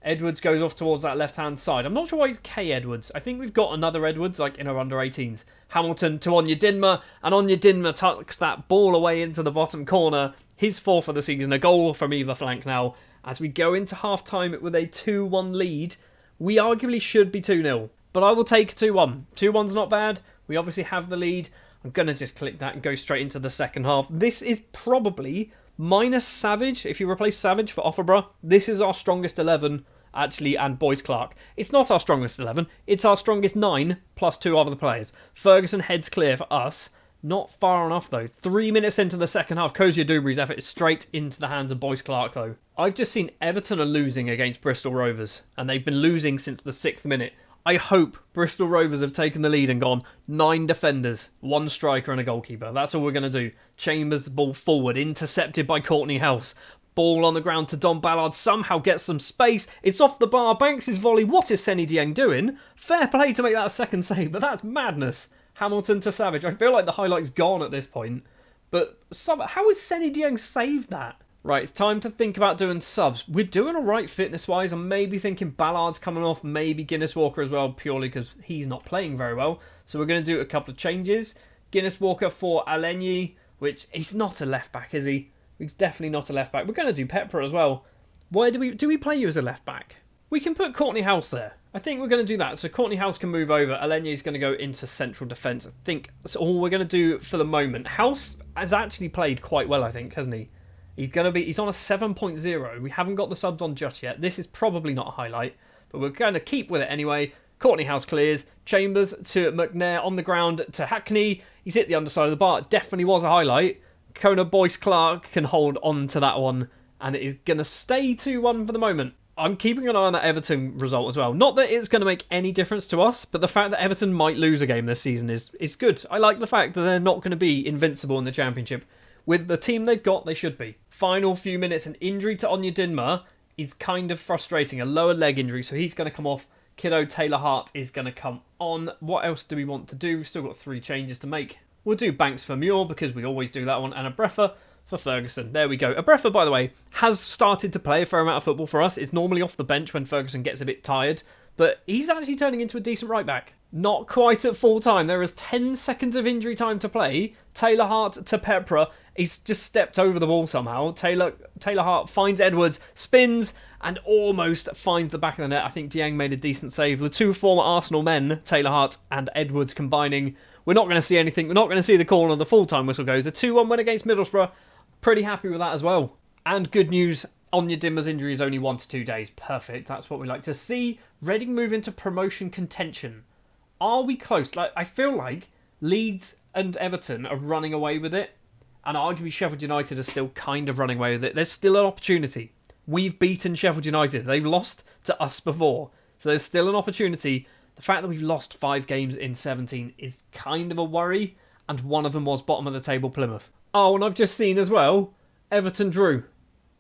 Edwards goes off towards that left-hand side. I'm not sure why it's K Edwards. I think we've got another Edwards, like in our under-18s. Hamilton to Onyedinma, and Onyedinma tucks that ball away into the bottom corner. His 4th of the season, a goal from either flank now. As we go into half-time with a 2-1 lead, we arguably should be 2-0. But I will take 2-1. 2-1's not bad. We obviously have the lead. I'm going to just click that and go straight into the second half. This is probably, minus Savage, if you replace Savage for Offerborough, this is our strongest 11, actually, and Boyce Clark. It's not our strongest 11, it's our strongest 9, plus 2 other players. Ferguson heads clear for us. Not far enough, though. 3 minutes into the second half, Cozier Dewberry's effort is straight into the hands of Boyce Clark, though. I've just seen Everton are losing against Bristol Rovers, and they've been losing since the 6th minute. I hope Bristol Rovers have taken the lead and gone 9 defenders, 1 striker and a goalkeeper. That's all we're going to do. Chambers the ball forward, intercepted by Courtney House. Ball on the ground to Don Ballard, somehow gets some space. It's off the bar, Banks' volley. What is Senny Dieng doing? Fair play to make that a second save, but that's madness. Hamilton to Savage. I feel like the highlight's gone at this point. But how has Senny Dieng saved that? Right, it's time to think about doing subs. We're doing alright fitness-wise. I'm maybe thinking Ballard's coming off, maybe Guinness Walker as well, purely because he's not playing very well. So we're going to do a couple of changes. Guinness Walker for Alenyi, which he's not a left-back, is he? He's definitely not a left-back. We're going to do Pepper as well. Where do we play you as a left-back? We can put Courtney House there. I think we're going to do that. So Courtney House can move over. Alenyi's going to go into central defence. I think that's all we're going to do for the moment. House has actually played quite well, I think, hasn't he? He's on a 7.0. We haven't got the subs on just yet. This is probably not a highlight, but we're going to keep with it anyway. Courtney House clears. Chambers to McNair on the ground to Hackney. He's hit the underside of the bar. It definitely was a highlight. Kona Boyce Clark can hold on to that one, and it is going to stay 2-1 for the moment. I'm keeping an eye on that Everton result as well. Not that it's going to make any difference to us, but the fact that Everton might lose a game this season is good. I like the fact that they're not going to be invincible in the Championship. With the team they've got, they should be. Final few minutes, an injury to Onyedinma is kind of frustrating. A lower leg injury, so he's going to come off. Kiddo Taylor Hart is going to come on. What else do we want to do? We've still got 3 changes to make. We'll do Banks for Muir because we always do that one, and a Breffer for Ferguson. There we go. A Breffer, by the way, has started to play a fair amount of football for us. It's normally off the bench when Ferguson gets a bit tired, but he's actually turning into a decent right back. Not quite at full time. There is 10 seconds of injury time to play. Taylor Hart to Pepra. He's just stepped over the ball somehow. Taylor Hart finds Edwards, spins, and almost finds the back of the net. I think Dieng made a decent save. The two former Arsenal men, Taylor Hart and Edwards, combining. We're not going to see anything. We're not going to see the corner. The full-time whistle goes. A 2-1 win against Middlesbrough. Pretty happy with that as well. And good news, Onyedinma's injury is only 1 to 2 days. Perfect. That's what we like to see. Reading move into promotion contention. Are we close? I feel like Leeds and Everton are running away with it. And arguably Sheffield United are still kind of running away with it. There's still an opportunity. We've beaten Sheffield United. They've lost to us before. So there's still an opportunity. The fact that we've lost 5 games in 17 is kind of a worry. And one of them was bottom of the table Plymouth. Oh, and I've just seen as well, Everton drew.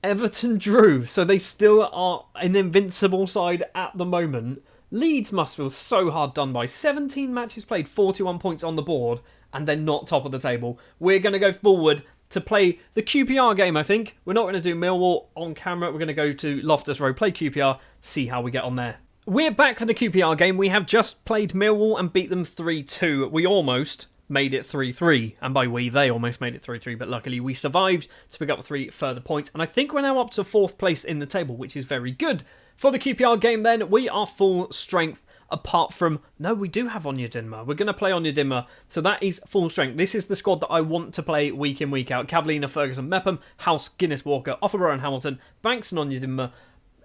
Everton drew. So they still are an invincible side at the moment. Leeds must feel so hard done by. 17 matches played, 41 points on the board, and they're not top of the table. We're going to go forward to play the QPR game, I think. We're not going to do Millwall on camera. We're going to go to Loftus Road, play QPR, see how we get on there. We're back for the QPR game. We have just played Millwall and beat them 3-2. We almost made it 3-3. And by we, they almost made it 3-3. But luckily we survived to pick up 3 further points. And I think we're now up to 4th place in the table, which is very good. For the QPR game then, we are full strength apart from... No, we do have Onyedinma. We're going to play Onyedinma. So that is full strength. This is the squad that I want to play week in, week out. Cavallina, Ferguson, Mepham, House, Guinness, Walker, Offerborough and Hamilton, Banks and Onyedinma,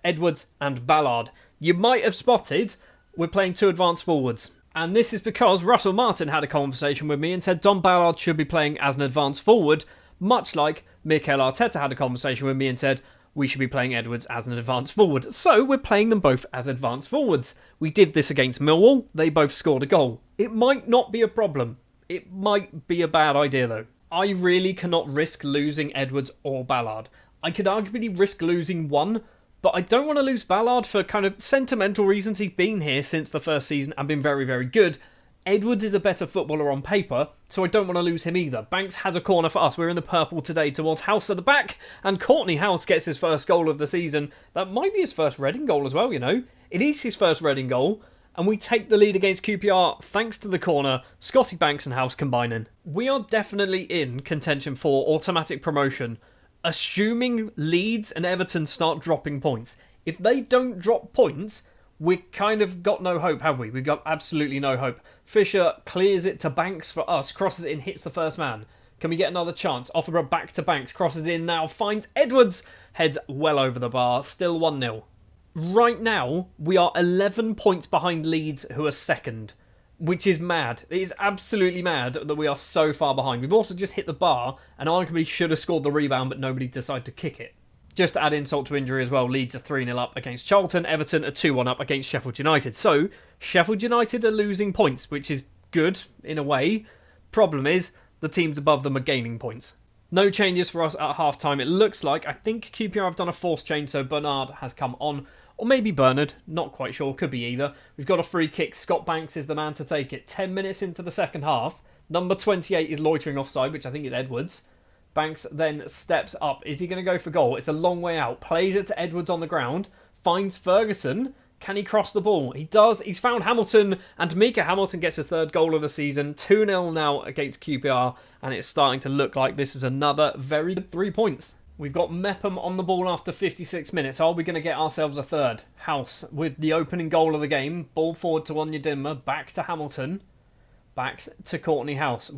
Edwards and Ballard. You might have spotted we're playing 2 advanced forwards. And this is because Russell Martin had a conversation with me and said Don Ballard should be playing as an advanced forward, much like Mikel Arteta had a conversation with me and said we should be playing Edwards as an advanced forward. So we're playing them both as advanced forwards. We did this against Millwall. They both scored a goal. It might not be a problem. It might be a bad idea though. I really cannot risk losing Edwards or Ballard. I could arguably risk losing one, but I don't want to lose Ballard for kind of sentimental reasons. He's been here since the first season and been very, very good. Edwards is a better footballer on paper, so I don't want to lose him either. Banks has a corner for us. We're in the purple today towards House at the back, and Courtney House gets his first goal of the season. That might be his first Reading goal as well, you know. It is his first Reading goal, and we take the lead against QPR thanks to the corner, Scotty Banks and House combining. We are definitely in contention for automatic promotion, assuming Leeds and Everton start dropping points. If they don't drop points, we kind of got no hope, have we? We've got absolutely no hope. Fisher clears it to Banks for us, crosses it in, hits the first man. Can we get another chance? Offerborough back to Banks, crosses in now, finds Edwards, heads well over the bar, still 1-0. Right now, we are 11 points behind Leeds, who are second, which is mad. It is absolutely mad that we are so far behind. We've also just hit the bar, and arguably should have scored the rebound, but nobody decided to kick it. Just to add insult to injury as well, Leeds are 3-0 up against Charlton, Everton are 2-1 up against Sheffield United. So, Sheffield United are losing points, which is good in a way. Problem is, the teams above them are gaining points. No changes for us at half-time. It looks like, I think QPR have done a forced change, so Bernard has come on. Or maybe Bernard, not quite sure, could be either. We've got a free kick, Scott Banks is the man to take it. 10 minutes into the second half, number 28 is loitering offside, which I think is Edwards. Banks then steps up. Is he going to go for goal? It's a long way out. Plays it to Edwards on the ground. Finds Ferguson. Can he cross the ball? He does. He's found Hamilton. And Mika Hamilton gets his 3rd goal of the season. 2-0 now against QPR. And it's starting to look like this is another very good 3 points. We've got Mepham on the ball after 56 minutes. Are we going to get ourselves a 3rd? House with the opening goal of the game. Ball forward to Onyedinma. Back to Hamilton. Back to Courtney House.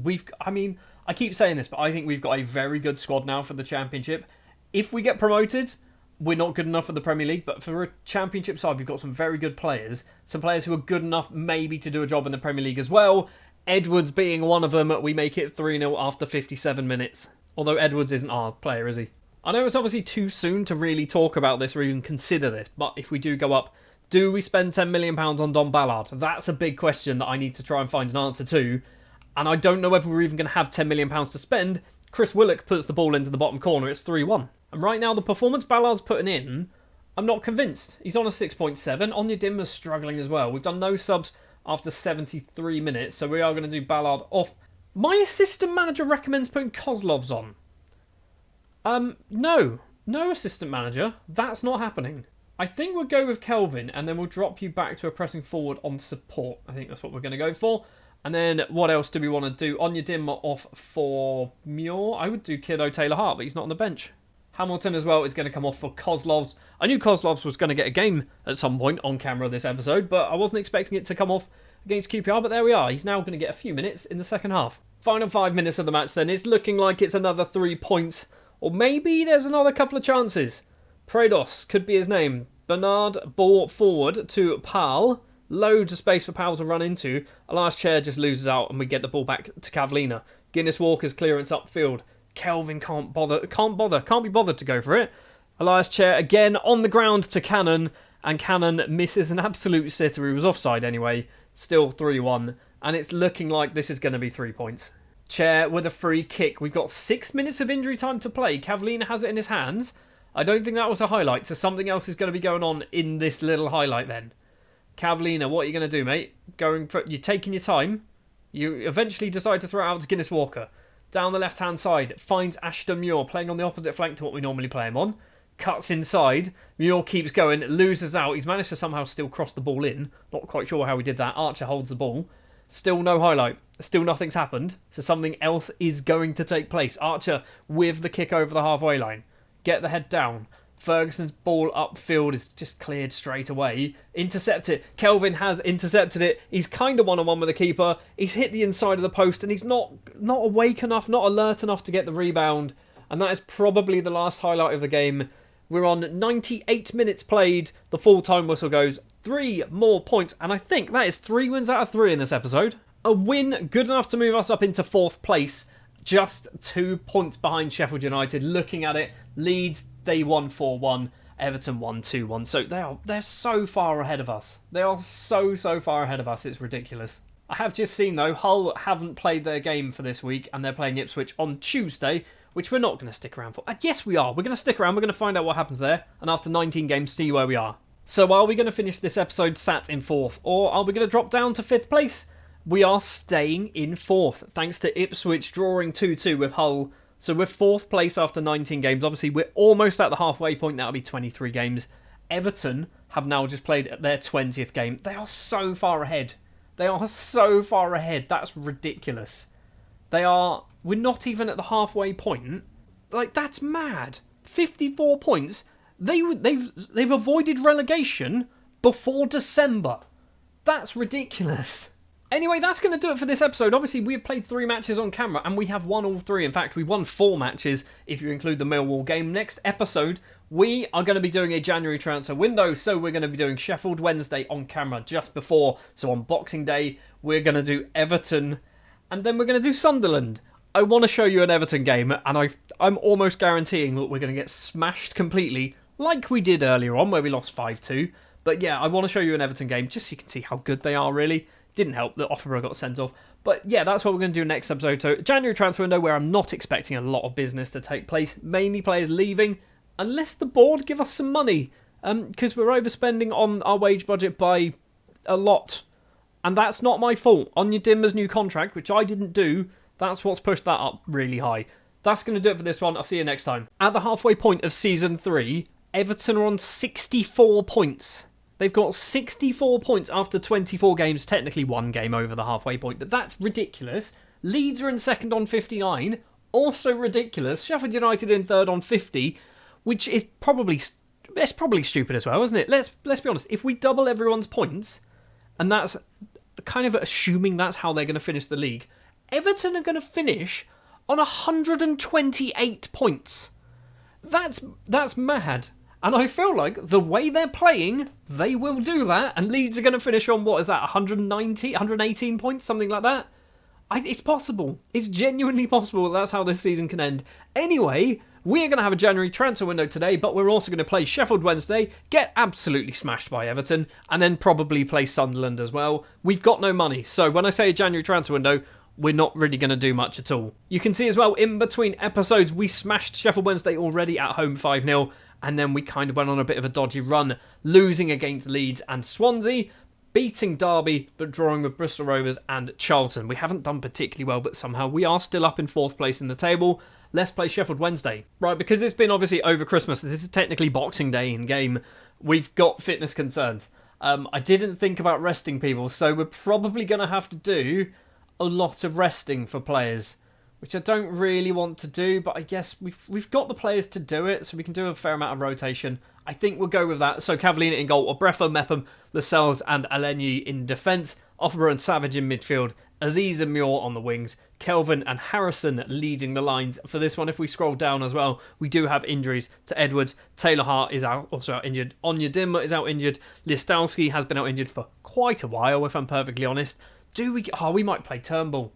I keep saying this, but I think we've got a very good squad now for the Championship. If we get promoted, we're not good enough for the Premier League, but for a Championship side, we've got some very good players. Some players who are good enough maybe to do a job in the Premier League as well. Edwards being one of them, we make it 3-0 after 57 minutes. Although Edwards isn't our player, is he? I know it's obviously too soon to really talk about this or even consider this, but if we do go up, do we spend £10 million on Don Ballard? That's a big question that I need to try and find an answer to. And I don't know whether we're even going to have £10 million to spend. Chris Willock puts the ball into the bottom corner. It's 3-1. And right now, the performance Ballard's putting in, I'm not convinced. He's on a 6.7. Onyedinma's struggling as well. We've done no subs after 73 minutes, so we are going to do Ballard off. My assistant manager recommends putting Kozlov's on. No assistant manager. That's not happening. I think we'll go with Kelvin, and then we'll drop you back to a pressing forward on support. I think that's what we're going to go for. And then what else do we want to do? Anya Dim off for Muir. I would do Kiddo Taylor Hart, but he's not on the bench. Hamilton as well is going to come off for Kozlovs. I knew Kozlovs was going to get a game at some point on camera this episode, but I wasn't expecting it to come off against QPR, but there we are. He's now going to get a few minutes in the second half. Final 5 minutes of the match then. It's looking like it's another 3 points, or maybe there's another couple of chances. Prados could be his name. Bernard, ball forward to Pal. Loads of space for Powell to run into. Elias Chair just loses out and we get the ball back to Cavallina. Guinness Walker's clearance upfield. Kelvin can't be bothered to go for it. Elias Chair again on the ground to Cannon, and Cannon misses an absolute sitter. He was offside anyway. Still 3-1, and it's looking like this is going to be 3 points. Chair with a free kick. We've got 6 minutes of injury time to play. Cavallina has it in his hands. I don't think that was a highlight, so something else is going to be going on in this little highlight then. Cavallina, what are you going to do, mate? You're taking your time. You eventually decide to throw it out to Guinness Walker. Down the left-hand side, finds Ashton Muir, playing on the opposite flank to what we normally play him on. Cuts inside. Muir keeps going, loses out. He's managed to somehow still cross the ball in. Not quite sure how he did that. Archer holds the ball. Still no highlight. Still nothing's happened. So something else is going to take place. Archer with the kick over the halfway line. Get the head down. Ferguson's ball upfield is just cleared straight away. Intercept it. Kelvin has intercepted it. He's kind of one-on-one with the keeper. He's hit the inside of the post and he's not awake enough, not alert enough to get the rebound. And that is probably the last highlight of the game. We're on 98 minutes played. The full-time whistle goes. 3 more points. And I think that is 3 wins out of 3 in this episode. A win good enough to move us up into 4th place. Just 2 points behind Sheffield United. Looking at it, Leeds, they won 4-1. Everton won 2-1. So they're so far ahead of us. They are so far ahead of us. It's ridiculous. I have just seen, though, Hull haven't played their game for this week, and they're playing Ipswich on Tuesday, which we're not going to stick around for. Yes, we are. We're going to stick around. We're going to find out what happens there, and after 19 games, see where we are. So are we going to finish this episode sat in 4th, or are we going to drop down to 5th place? We are staying in 4th, thanks to Ipswich drawing 2-2 with Hull. So we're 4th place after 19 games. Obviously, we're almost at the halfway point. That'll be 23 games. Everton have now just played their 20th game. They are so far ahead. They are so far ahead. That's ridiculous. We're not even at the halfway point. Like, that's mad. 54 points. They've avoided relegation before December. That's ridiculous. Anyway, that's going to do it for this episode. Obviously, we have played 3 matches on camera, and we have won all 3. In fact, we won 4 matches, if you include the Millwall game. Next episode, we are going to be doing a January transfer window, so we're going to be doing Sheffield Wednesday on camera just before. So on Boxing Day, we're going to do Everton, and then we're going to do Sunderland. I want to show you an Everton game, and I'm almost guaranteeing that we're going to get smashed completely, like we did earlier on, where we lost 5-2. But yeah, I want to show you an Everton game, just so you can see how good they are, really. Didn't help that Offenborough got sent off. But yeah, that's what we're going to do next episode. So January transfer window, where I'm not expecting a lot of business to take place. Mainly players leaving, unless the board give us some money. Because we're overspending on our wage budget by a lot. And that's not my fault. Anya Dimmer's new contract, which I didn't do, that's what's pushed that up really high. That's going to do it for this one. I'll see you next time. At the halfway point of Season 3, Everton are on 64 points. They've got 64 points after 24 games, technically 1 game over the halfway point, but that's ridiculous. Leeds are in 2nd on 59, also ridiculous. Sheffield United in 3rd on 50, which is probably stupid as well, isn't it? Let's be honest. If we double everyone's points, and that's kind of assuming that's how they're going to finish the league, Everton are going to finish on 128 points. That's mad. And I feel like the way they're playing, they will do that. And Leeds are going to finish on, 190, 118 points, something like that? It's possible. It's genuinely possible that's how this season can end. Anyway, we're going to have a January transfer window today, but we're also going to play Sheffield Wednesday, get absolutely smashed by Everton, and then probably play Sunderland as well. We've got no money, so when I say a January transfer window, we're not really going to do much at all. You can see as well, in between episodes, we smashed Sheffield Wednesday already at home 5-0, and then we kind of went on a bit of a dodgy run, losing against Leeds and Swansea, beating Derby, but drawing with Bristol Rovers and Charlton. We haven't done particularly well, but somehow we are still up in 4th place in the table, let's play Sheffield Wednesday. Right, because it's been obviously over Christmas, this is technically Boxing Day in game, we've got fitness concerns. I didn't think about resting people, so we're probably going to have to do a lot of resting for players, which I don't really want to do, but I guess we've got the players to do it, so we can do a fair amount of rotation. I think we'll go with that. So Cavallina in goal, Obrefo, Mepham, Lascelles and Alenyi in defence, Offenborough and Savage in midfield, Aziz and Muir on the wings, Kelvin and Harrison leading the lines for this one. If we scroll down as well, we do have injuries to Edwards. Taylor Hart is also out injured. Onyedinma is out injured. Listowski has been out injured for quite a while, if I'm perfectly honest. We might play Turnbull.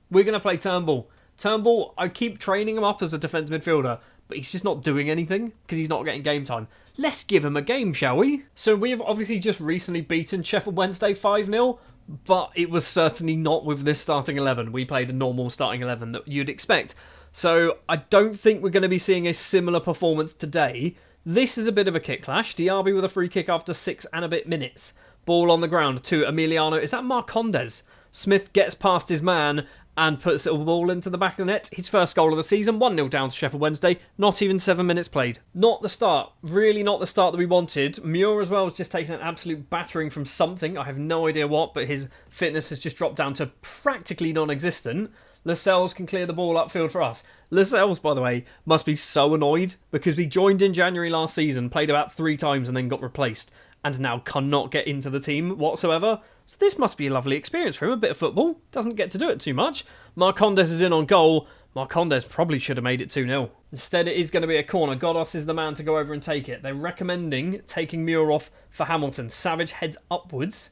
We're going to play Turnbull. Turnbull, I keep training him up as a defence midfielder, but he's just not doing anything because he's not getting game time. Let's give him a game, shall we? So we have obviously just recently beaten Sheffield Wednesday 5-0. But it was certainly not with this starting 11. We played a normal starting 11 that you'd expect. So I don't think we're going to be seeing a similar performance today. This is a bit of a kick clash. Diaby with a free kick after 6 and a bit minutes. Ball on the ground to Emiliano. Is that Marcondes? Smith gets past his man and puts a ball into the back of the net. His first goal of the season, 1-0 down to Sheffield Wednesday. Not even 7 minutes played. Not the start. Really not the start that we wanted. Muir as well has just taken an absolute battering from something. I have no idea what, but his fitness has just dropped down to practically non-existent. Lascelles can clear the ball upfield for us. Lascelles, by the way, must be so annoyed because he joined in January last season, played about 3 times and then got replaced, and now cannot get into the team whatsoever. So this must be a lovely experience for him, a bit of football. Doesn't get to do it too much. Marcondes is in on goal. Marcondes probably should have made it 2-0. Instead, it is going to be a corner. Godos is the man to go over and take it. They're recommending taking Muir off for Hamilton. Savage heads upwards.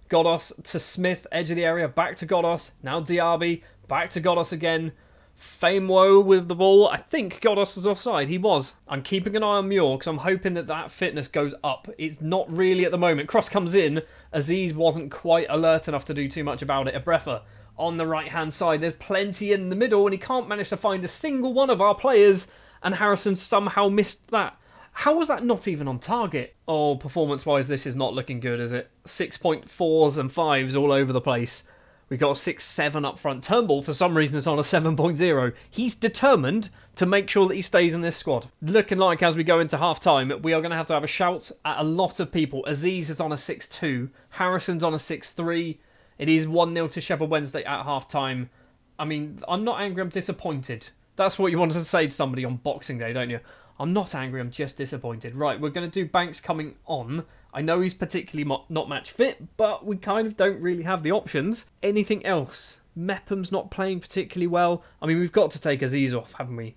Godos to Smith, edge of the area, back to Godos. Now Diaby, back to Godos again. Famewo with the ball. I think Godos was offside. He was. I'm keeping an eye on Muir because I'm hoping that fitness goes up. It's not really at the moment. Cross comes in. Aziz wasn't quite alert enough to do too much about it. Obrefo on the right-hand side. There's plenty in the middle and he can't manage to find a single one of our players. And Harrison somehow missed that. How was that not even on target? Oh, performance-wise, this is not looking good, is it? 6.4s and 5s all over the place. We've got a 6-7 up front. Turnbull, for some reason, is on a 7.0. He's determined to make sure that he stays in this squad. Looking like as we go into half-time, we are going to have a shout at a lot of people. Aziz is on a 6-2. Harrison's on a 6-3. It is 1-0 to Sheffield Wednesday at half-time. I mean, I'm not angry, I'm disappointed. That's what you wanted to say to somebody on Boxing Day, don't you? I'm not angry, I'm just disappointed. Right, we're going to do Banks coming on. I know he's particularly not match fit, but we kind of don't really have the options. Anything else? Mepham's not playing particularly well. I mean, we've got to take Aziz off, haven't we?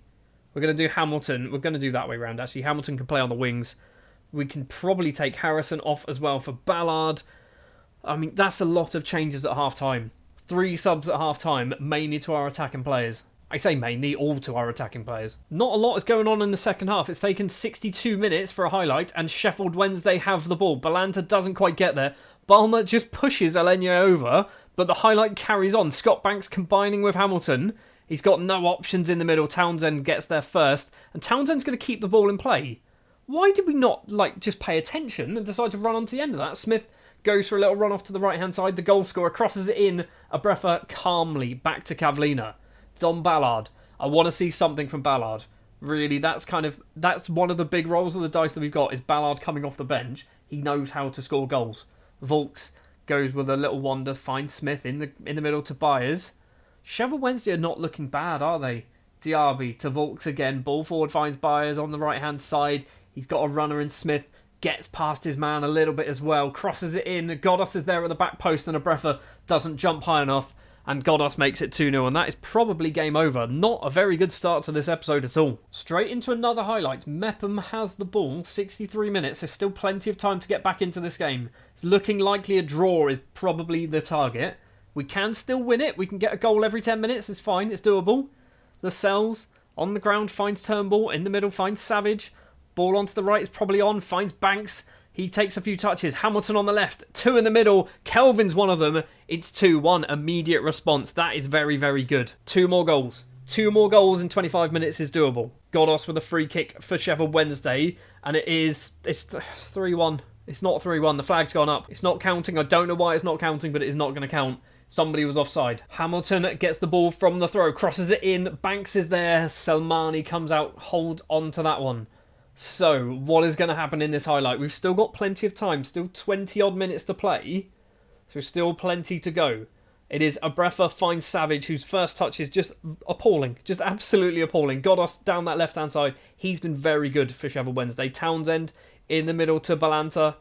We're going to do Hamilton. We're going to do that way round, actually. Hamilton can play on the wings. We can probably take Harrison off as well for Ballard. I mean, that's a lot of changes at half-time. 3 subs at half-time, mainly to our attacking players. I say mainly, all to our attacking players. Not a lot is going on in the second half. It's taken 62 minutes for a highlight, and Sheffield Wednesday have the ball. Balanta doesn't quite get there. Balmer just pushes Alenyi over, but the highlight carries on. Scott Banks combining with Hamilton. He's got no options in the middle. Townsend gets there first, and Townsend's going to keep the ball in play. Why did we not just pay attention and decide to run on to the end of that? Smith goes for a little run off to the right-hand side. The goal scorer crosses it in. Obrefo calmly back to Cavallina. Don Ballard. I want to see something from Ballard. Really, that's one of the big rolls of the dice that we've got, is Ballard coming off the bench. He knows how to score goals. Volks goes with a little wander, finds Smith in the middle to Byers. Sheffield Wednesday are not looking bad, are they? Diaby to Volks again. Ball forward finds Byers on the right-hand side. He's got a runner in Smith. Gets past his man a little bit as well. Crosses it in. Godos is there at the back post and Obrefo doesn't jump high enough. And Godos makes it 2-0, and that is probably game over. Not a very good start to this episode at all. Straight into another highlight. Mepham has the ball, 63 minutes, so still plenty of time to get back into this game. It's looking likely a draw is probably the target. We can still win it. We can get a goal every 10 minutes. It's fine. It's doable. Lascelles on the ground finds Turnbull. In the middle finds Savage. Ball onto the right is probably on. Finds Banks. He takes a few touches. Hamilton on the left. 2 in the middle. Kelvin's one of them. It's 2-1. Immediate response. That is very, very good. 2 more goals. 2 more goals in 25 minutes is doable. Godos with a free kick for Sheffield Wednesday. And it's 3-1. It's not 3-1. The flag's gone up. It's not counting. I don't know why it's not counting, but it is not going to count. Somebody was offside. Hamilton gets the ball from the throw, crosses it in. Banks is there. Selmani comes out, hold on to that one. So, what is going to happen in this highlight? We've still got plenty of time, still 20 odd minutes to play. So, still plenty to go. It is Abrefa finds Savage, whose first touch is just appalling. Just absolutely appalling. Got us down that left-hand side. He's been very good for Sheffield Wednesday. Townsend in the middle to Balanta.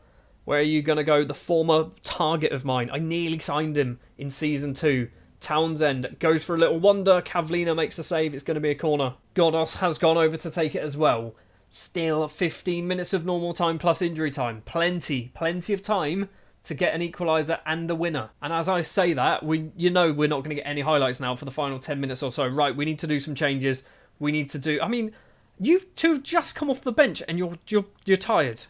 Where are you going to go? The former target of mine. I nearly signed him in Season 2. Townsend goes for a little wonder. Kavlina makes a save. It's going to be a corner. Godos has gone over to take it as well. Still 15 minutes of normal time plus injury time. Plenty of time to get an equaliser and a winner. And as I say that, we're not going to get any highlights now for the final 10 minutes or so. Right, we need to do some changes. We need to do... I mean, you two have just come off the bench and you're tired.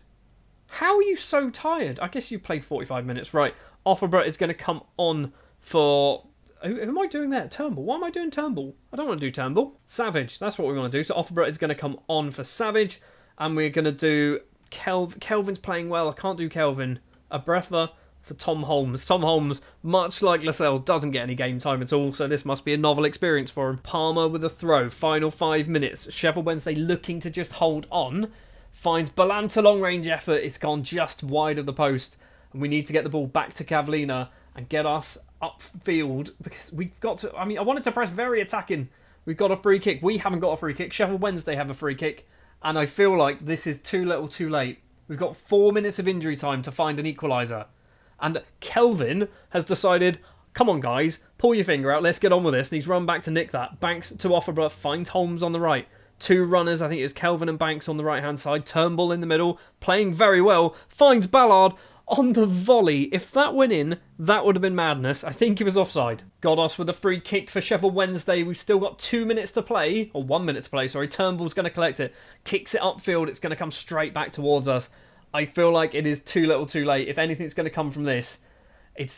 How are you so tired? I guess you played 45 minutes. Right, Offenborough is going to come on for... Who am I doing there? Turnbull. Why am I doing Turnbull? I don't want to do Turnbull. Savage. That's what we want to do. So Offenborough is going to come on for Savage. And we're going to do... Kelvin's playing well. I can't do Kelvin. Abrefa for Tom Holmes. Tom Holmes, much like Lascelles, doesn't get any game time at all, so this must be a novel experience for him. Palmer with a throw. Final 5 minutes. Sheffield Wednesday looking to just hold on. Finds Balanta long range effort. It's gone just wide of the post. And we need to get the ball back to Kavlina and get us upfield because we've got to... I mean, I wanted to press very attacking. We've got a free kick. We haven't got a free kick. Sheffield Wednesday have a free kick. And I feel like this is too little too late. We've got 4 minutes of injury time to find an equaliser. And Kelvin has decided, come on guys, pull your finger out, let's get on with this. And he's run back to nick that. Banks to Offenborough, finds Holmes on the right. 2 runners, I think it was Kelvin and Banks on the right-hand side. Turnbull in the middle, playing very well. Finds Ballard on the volley. If that went in, that would have been madness. I think he was offside. Godos with a free kick for Sheffield Wednesday. We've still got 2 minutes to play. Or 1 minute to play, sorry. Turnbull's going to collect it. Kicks it upfield. It's going to come straight back towards us. I feel like it is too little too late. If anything's going to come from this,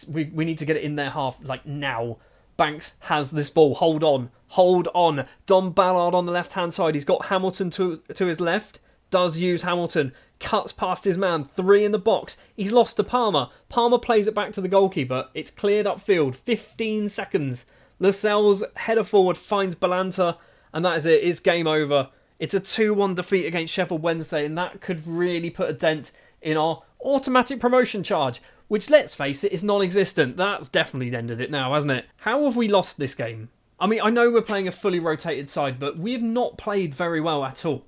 we need to get it in their half, like now. Banks has this ball. Hold on. Don Ballard on the left-hand side. He's got Hamilton to his left. Does use Hamilton. Cuts past his man. 3 in the box. He's lost to Palmer. Palmer plays it back to the goalkeeper. It's cleared upfield. 15 seconds. Lascelles header forward finds Balanta. And that is it. It's game over. It's a 2-1 defeat against Sheffield Wednesday. And that could really put a dent in our automatic promotion charge. Which, let's face it, is non-existent. That's definitely ended it now, hasn't it? How have we lost this game? I mean, I know we're playing a fully rotated side, but we have not played very well at all.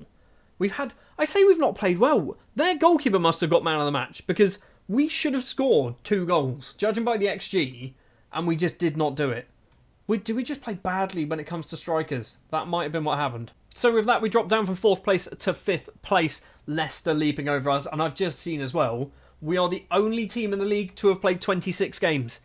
We've not played well. Their goalkeeper must have got man of the match, because we should have scored 2 goals, judging by the XG, and we just did not do it. Did we just play badly when it comes to strikers? That might have been what happened. So with that, we dropped down from 4th place to 5th place, Leicester leaping over us, and I've just seen as well, we are the only team in the league to have played 26 games.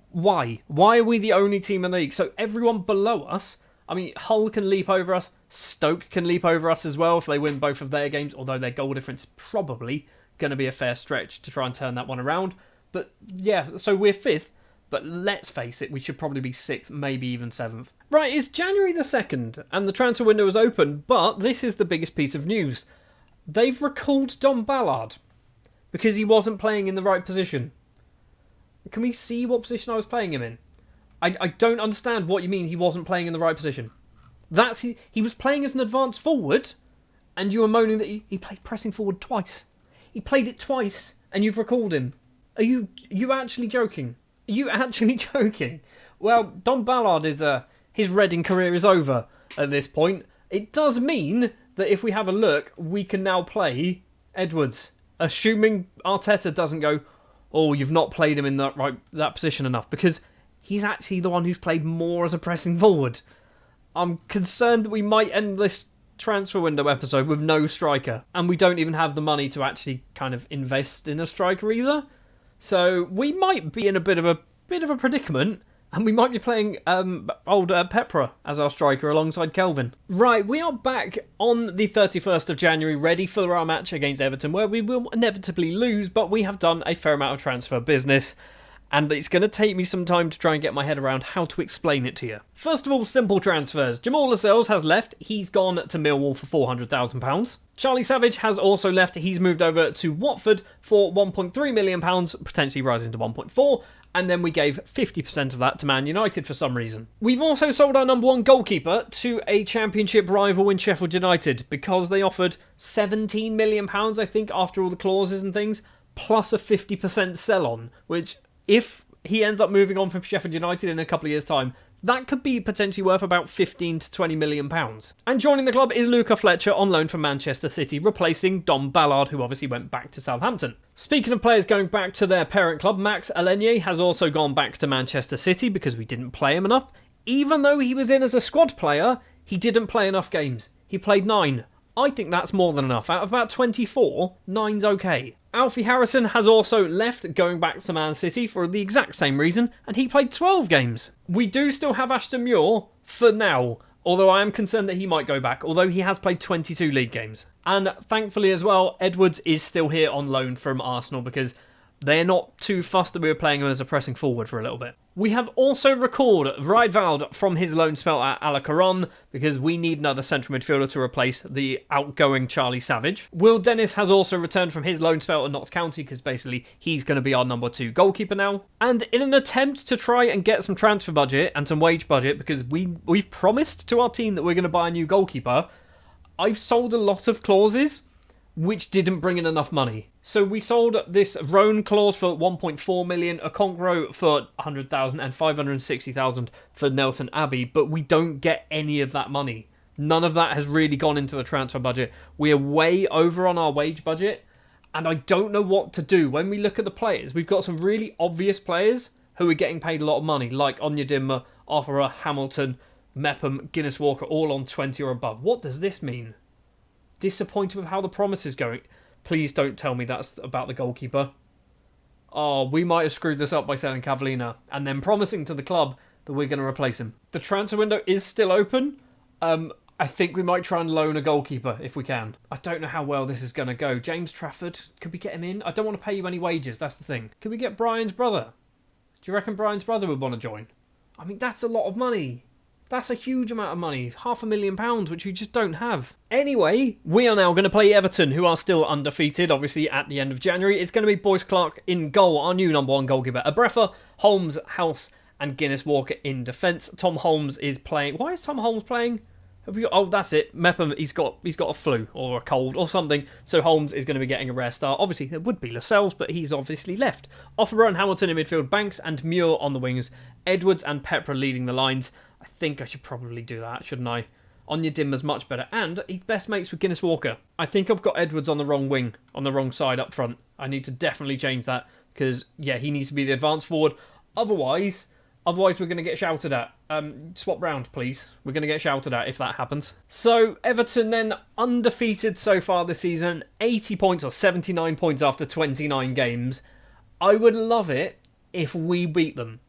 Why? Why are we the only team in the league? So everyone below us, I mean, Hull can leap over us. Stoke can leap over us as well if they win both of their games, although their goal difference is probably going to be a fair stretch to try and turn that one around. But yeah, so we're 5th, but let's face it, we should probably be 6th, maybe even 7th. Right, it's January the 2nd, and the transfer window is open, but this is the biggest piece of news. They've recalled Don Ballard because he wasn't playing in the right position. Can we see what position I was playing him in? I don't understand what you mean he wasn't playing in the right position. He was playing as an advanced forward, and you were moaning that he played pressing forward twice. He played it twice, and you've recalled him. Are you actually joking? Are you actually joking? Well, Don Ballard his Reading career is over at this point. It does mean that if we have a look, we can now play Edwards, assuming Arteta doesn't go, oh, you've not played him in that position enough, because he's actually the one who's played more as a pressing forward. I'm concerned that we might end this transfer window episode with no striker, and we don't even have the money to actually kind of invest in a striker either. So we might be in a bit of a predicament, and we might be playing old Pepra as our striker alongside Kelvin. Right, we are back on the 31st of January, ready for our match against Everton, where we will inevitably lose, but we have done a fair amount of transfer business. and it's going to take me some time to try and get my head around how to explain it to you. First of all, simple transfers. Jamal Lascelles has left. He's gone to Millwall for £400,000. Charlie Savage has also left. He's moved over to Watford for £1.3 million, potentially rising to 1.4, and then we gave 50% of that to Man United for some reason. We've also sold our number one goalkeeper to a championship rival in Sheffield United because they offered £17 million, I think, after all the clauses and things, plus a 50% sell-on, which, if he ends up moving on from Sheffield United in a couple of years' time, that could be potentially worth about £15 to £20 million. And joining the club is Luca Fletcher on loan from Manchester City, replacing Dom Ballard, who obviously went back to Southampton. Speaking of players going back to their parent club, Max Alenier has also gone back to Manchester City because we didn't play him enough. Even though he was in as a squad player, he didn't play enough games. He played 9. I think that's more than enough. Out of about 24, 9's okay. Alfie Harrison has also left, going back to Man City for the exact same reason, and he played 12 games. We do still have Ashton Muir for now, although I am concerned that he might go back, although he has played 22 league games. And thankfully as well, Edwards is still here on loan from Arsenal because they're not too fussed that we were playing him as a pressing forward for a little bit. We have also recalled Riedwald from his loan spell at Alacaron because we need another central midfielder to replace the outgoing Charlie Savage. Will Dennis has also returned from his loan spell at Notts County because basically he's going to be our number 2 goalkeeper now. And in an attempt to try and get some transfer budget and some wage budget, because we've promised to our team that we're going to buy a new goalkeeper, I've sold a lot of clauses which didn't bring in enough money. So we sold this Roan clause for 1.4 million, a Conqueror for 100,000 and 560,000 for Nelson Abbey, but we don't get any of that money. None of that has really gone into the transfer budget. We are way over on our wage budget, and I don't know what to do. When we look at the players, we've got some really obvious players who are getting paid a lot of money, like Onyedinma, Arthur, Hamilton, Mepham, Guinness Walker, all on 20 or above. What does this mean? Disappointed with how the promise is going. Please don't tell me that's about the goalkeeper. Oh, we might have screwed this up by selling Cavallina and then promising to the club that we're going to replace him. The transfer window is still open. I think we might try and loan a goalkeeper if we can. I don't know how well this is going to go. James Trafford, could we get him in? I don't want to pay you any wages, that's the thing. Could we get Brian's brother? Do you reckon Brian's brother would want to join? I mean, that's a lot of money. That's a huge amount of money. £500,000, which we just don't have. Anyway, we are now going to play Everton, who are still undefeated, obviously, at the end of January. It's going to be Boyce Clark in goal, our new number 1 goalkeeper. Abrefa, Holmes, House, and Guinness Walker in defence. Tom Holmes is playing. Why is Tom Holmes playing? Oh, that's it. Mepham, he's got a flu or a cold or something, so Holmes is going to be getting a rare start. Obviously, there would be Lascelles, but he's obviously left. Offerer and Hamilton in midfield, Banks and Muir on the wings, Edwards and Pepper leading the lines. I think I should probably do that, shouldn't I? Onyedinma's much better, and he's best mates with Guinness Walker. I think I've got Edwards on the wrong wing, on the wrong side up front. I need to definitely change that, because, yeah, he needs to be the advanced forward. Otherwise we're going to get shouted at. Swap round, please. We're going to get shouted at if that happens. So, Everton then, undefeated so far this season, 80 points or 79 points after 29 games. I would love it if we beat them.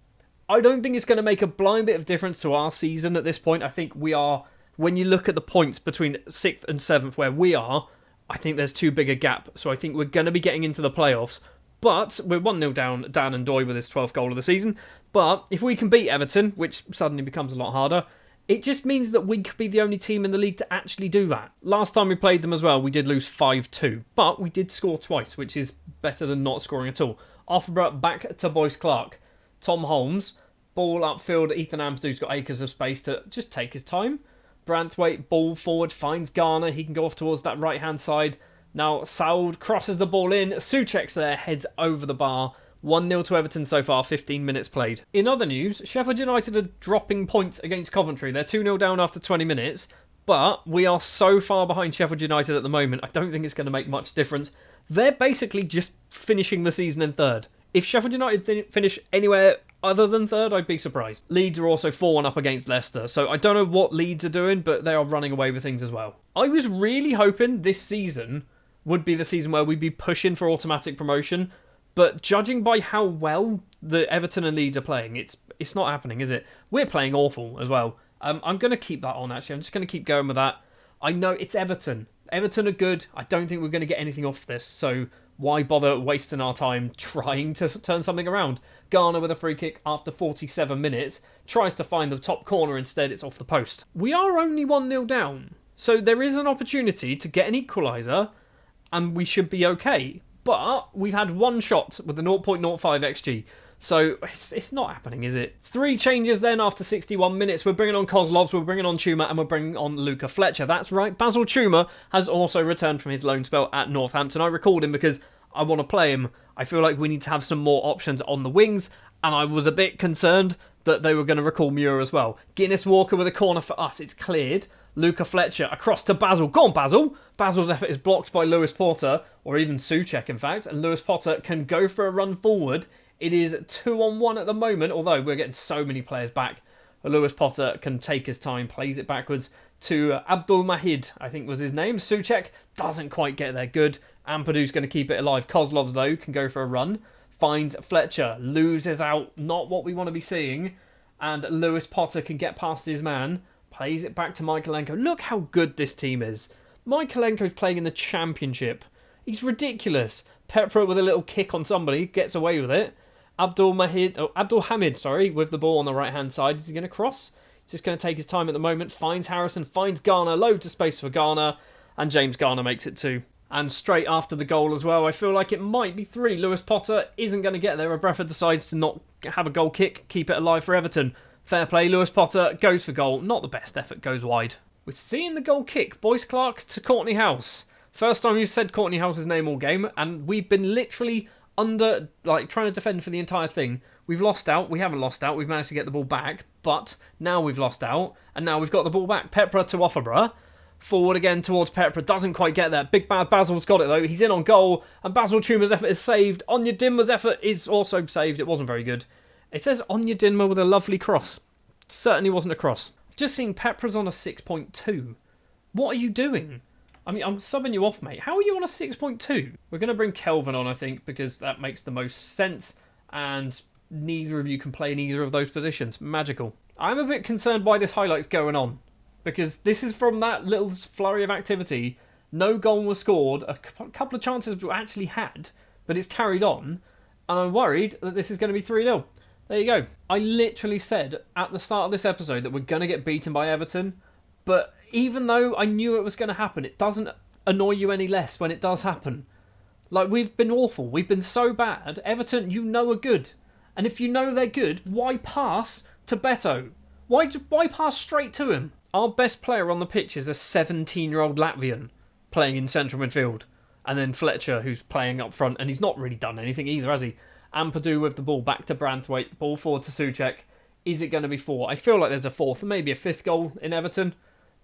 I don't think it's going to make a blind bit of difference to our season at this point. I think we are, when you look at the points between 6th and 7th where we are, I think there's too big a gap. So I think we're going to be getting into the playoffs. But we're 1-0 down, Dan and Doy with his 12th goal of the season. But if we can beat Everton, which suddenly becomes a lot harder, it just means that we could be the only team in the league to actually do that. Last time we played them as well, we did lose 5-2. But we did score twice, which is better than not scoring at all. Offenborough back to Boyce Clark. Tom Holmes, ball upfield. Ethan Ampdu's got acres of space to just take his time. Branthwaite, ball forward, finds Garner. He can go off towards that right-hand side. Now Saud crosses the ball in. Souček's there, heads over the bar. 1-0 to Everton so far, 15 minutes played. In other news, Sheffield United are dropping points against Coventry. They're 2-0 down after 20 minutes. But we are so far behind Sheffield United at the moment, I don't think it's going to make much difference. They're basically just finishing the season in third. If Sheffield United finish anywhere other than third, I'd be surprised. Leeds are also 4-1 up against Leicester, so I don't know what Leeds are doing, but they are running away with things as well. I was really hoping this season would be the season where we'd be pushing for automatic promotion, but judging by how well the Everton and Leeds are playing, it's not happening, is it? We're playing awful as well. I'm going to keep that on, actually. I'm just going to keep going with that. I know it's Everton. Everton are good. I don't think we're going to get anything off this, so Why bother wasting our time trying to turn something around? Garner with a free kick after 47 minutes. Tries to find the top corner, instead it's off the post. We are only 1-0 down. So there is an opportunity to get an equaliser and we should be okay. But we've had one shot with the 0.05 XG. So it's not happening, is it? 3 changes then after 61 minutes. We're bringing on Kozlovs, we're bringing on Chuma, and we're bringing on Luca Fletcher. That's right, Basil Chuma has also returned from his loan spell at Northampton. I recalled him because I want to play him. I feel like we need to have some more options on the wings, and I was a bit concerned that they were going to recall Muir as well. Guinness Walker with a corner for us. It's cleared. Luca Fletcher across to Basil. Go on, Basil. Basil's effort is blocked by Lewis Potter, or even Souček, in fact, and Lewis Potter can go for a run forward. It is 2-on-1 at the moment, although we're getting so many players back. Lewis Potter can take his time, plays it backwards to Abdul Mahid, I think was his name. Souček doesn't quite get there good. Ampadu's going to keep it alive. Kozlovs, though, can go for a run. Finds Fletcher, loses out, not what we want to be seeing. And Lewis Potter can get past his man. Plays it back to Michaelenko. Look how good this team is. Michaelenko's playing in the Championship. He's ridiculous. Petra with a little kick on somebody, gets away with it. Abdul Hamid, with the ball on the right-hand side. Is he going to cross? He's just going to take his time at the moment. Finds Harrison, finds Garner. Loads of space for Garner. And James Garner makes it 2. And straight after the goal as well, I feel like it might be 3. Lewis Potter isn't going to get there. Bradford decides to not have a goal kick, keep it alive for Everton. Fair play. Lewis Potter goes for goal. Not the best effort, goes wide. We're seeing the goal kick. Boyce Clark to Courtney House. First time you've said Courtney House's name all game, and we've been literally trying to defend for the entire thing. We've lost out. We haven't lost out. We've managed to get the ball back, but now we've lost out, and now we've got the ball back. Petra to Offenborough. Forward again towards Petra. Doesn't quite get there. Big bad Basil's got it, though. He's in on goal, and Basil Chuma's effort is saved. Onyedinma's effort is also saved. It wasn't very good. It says Onyedinma with a lovely cross. Certainly wasn't a cross. Just seeing Petra's on a 6.2. What are you doing? I mean, I'm subbing you off, mate. How are you on a 6.2? We're going to bring Kelvin on, I think, because that makes the most sense, and neither of you can play in either of those positions. Magical. I'm a bit concerned why this highlight's going on, because this is from that little flurry of activity. No goal was scored. A couple of chances we actually had, but it's carried on, and I'm worried that this is going to be 3-0. There you go. I literally said at the start of this episode that we're going to get beaten by Everton, but even though I knew it was going to happen, it doesn't annoy you any less when it does happen. Like, we've been awful. We've been so bad. Everton, you know, are good. And if you know they're good, why pass to Beto? Why pass straight to him? Our best player on the pitch is a 17-year-old Latvian playing in central midfield. And then Fletcher, who's playing up front, and he's not really done anything either, has he? Ampadu with the ball back to Branthwaite. Ball forward to Souček. Is it going to be 4? I feel like there's a 4th, maybe a 5th goal in Everton.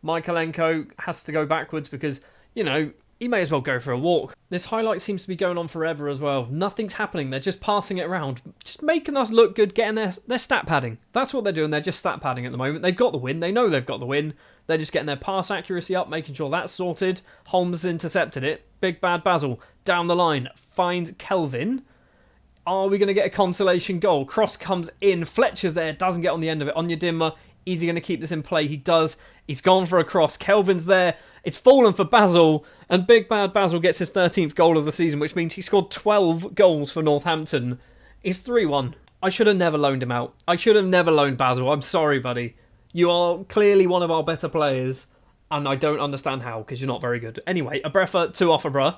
Michaelenko has to go backwards because, you know, he may as well go for a walk. This highlight seems to be going on forever as well. Nothing's happening. They're just passing it around. Just making us look good, getting their stat padding. That's what they're doing. They're just stat padding at the moment. They've got the win. They know they've got the win. They're just getting their pass accuracy up, making sure that's sorted. Holmes intercepted it. Big bad Basil down the line. Finds Kelvin. Are we going to get a consolation goal? Cross comes in. Fletcher's there. Doesn't get on the end of it. Onyedinma. Is he going to keep this in play? He does. He's gone for a cross. Kelvin's there. It's fallen for Basil. And big bad Basil gets his 13th goal of the season, which means he scored 12 goals for Northampton. It's 3-1. I should have never loaned him out. I should have never loaned Basil. I'm sorry, buddy. You are clearly one of our better players. And I don't understand how, because you're not very good. Anyway, a breather to Offenborough.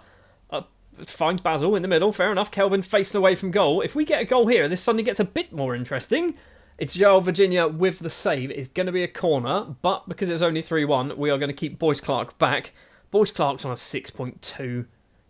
Finds Basil in the middle. Fair enough. Kelvin facing away from goal. If we get a goal here, this suddenly gets a bit more interesting. It's Joel Virginia with the save. It's going to be a corner, but because it's only 3-1, we are going to keep Boyce Clark back. Boyce Clark's on a 6.2.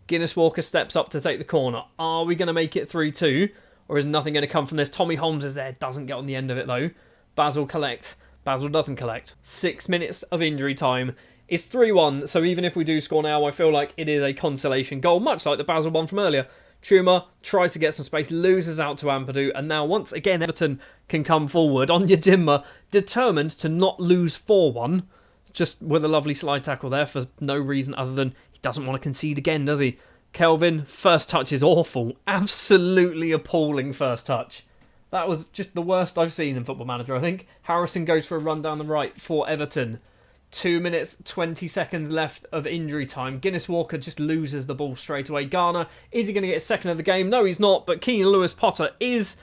Guinness Walker steps up to take the corner. Are we going to make it 3-2? Or is nothing going to come from this? Tommy Holmes is there. Doesn't get on the end of it, though. Basil collects. Basil doesn't collect. 6 minutes of injury time. It's 3-1, so even if we do score now, I feel like it is a consolation goal, much like the Basil one from earlier. Chuma tries to get some space, loses out to Ampadu, and now once again Everton can come forward. Onyedinma determined to not lose 4-1, just with a lovely slide tackle there for no reason other than he doesn't want to concede again, does he? Kelvin, first touch is awful. Absolutely appalling first touch. That was just the worst I've seen in Football Manager, I think. Harrison goes for a run down the right for Everton. 2 minutes, 20 seconds left of injury time. Guinness Walker just loses the ball straight away. Garner, is he going to get a second of the game? No, he's not, but Keane Lewis Potter is.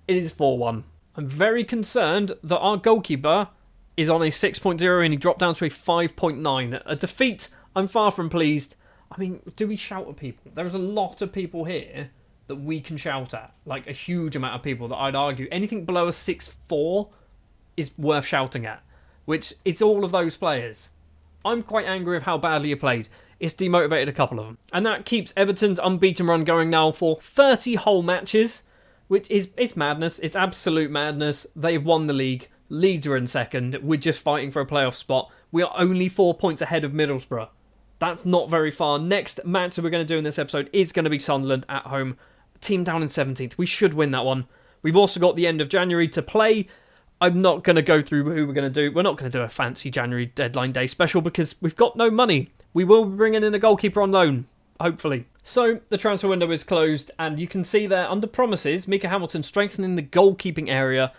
It is 4-1. I'm very concerned that our goalkeeper is on a 6.0 and he dropped down to a 5.9. A defeat, I'm far from pleased. I mean, do we shout at people? There's a lot of people here that we can shout at. Like, a huge amount of people that I'd argue anything below a 6.4 is worth shouting at. Which, it's all of those players. I'm quite angry with how badly you played. It's demotivated a couple of them. And that keeps Everton's unbeaten run going now for 30 whole matches. Which is, it's madness. It's absolute madness. They've won the league. Leeds are in second. We're just fighting for a playoff spot. We are only 4 points ahead of Middlesbrough. That's not very far. Next match that we're going to do in this episode is going to be Sunderland at home. Team down in 17th. We should win that one. We've also got the end of January to play. I'm not going to go through who we're going to do. We're not going to do a fancy January deadline day special because we've got no money. We will be bringing in a goalkeeper on loan, hopefully. So, the transfer window is closed, and you can see there, under promises, Mika Hamilton strengthening the goalkeeping area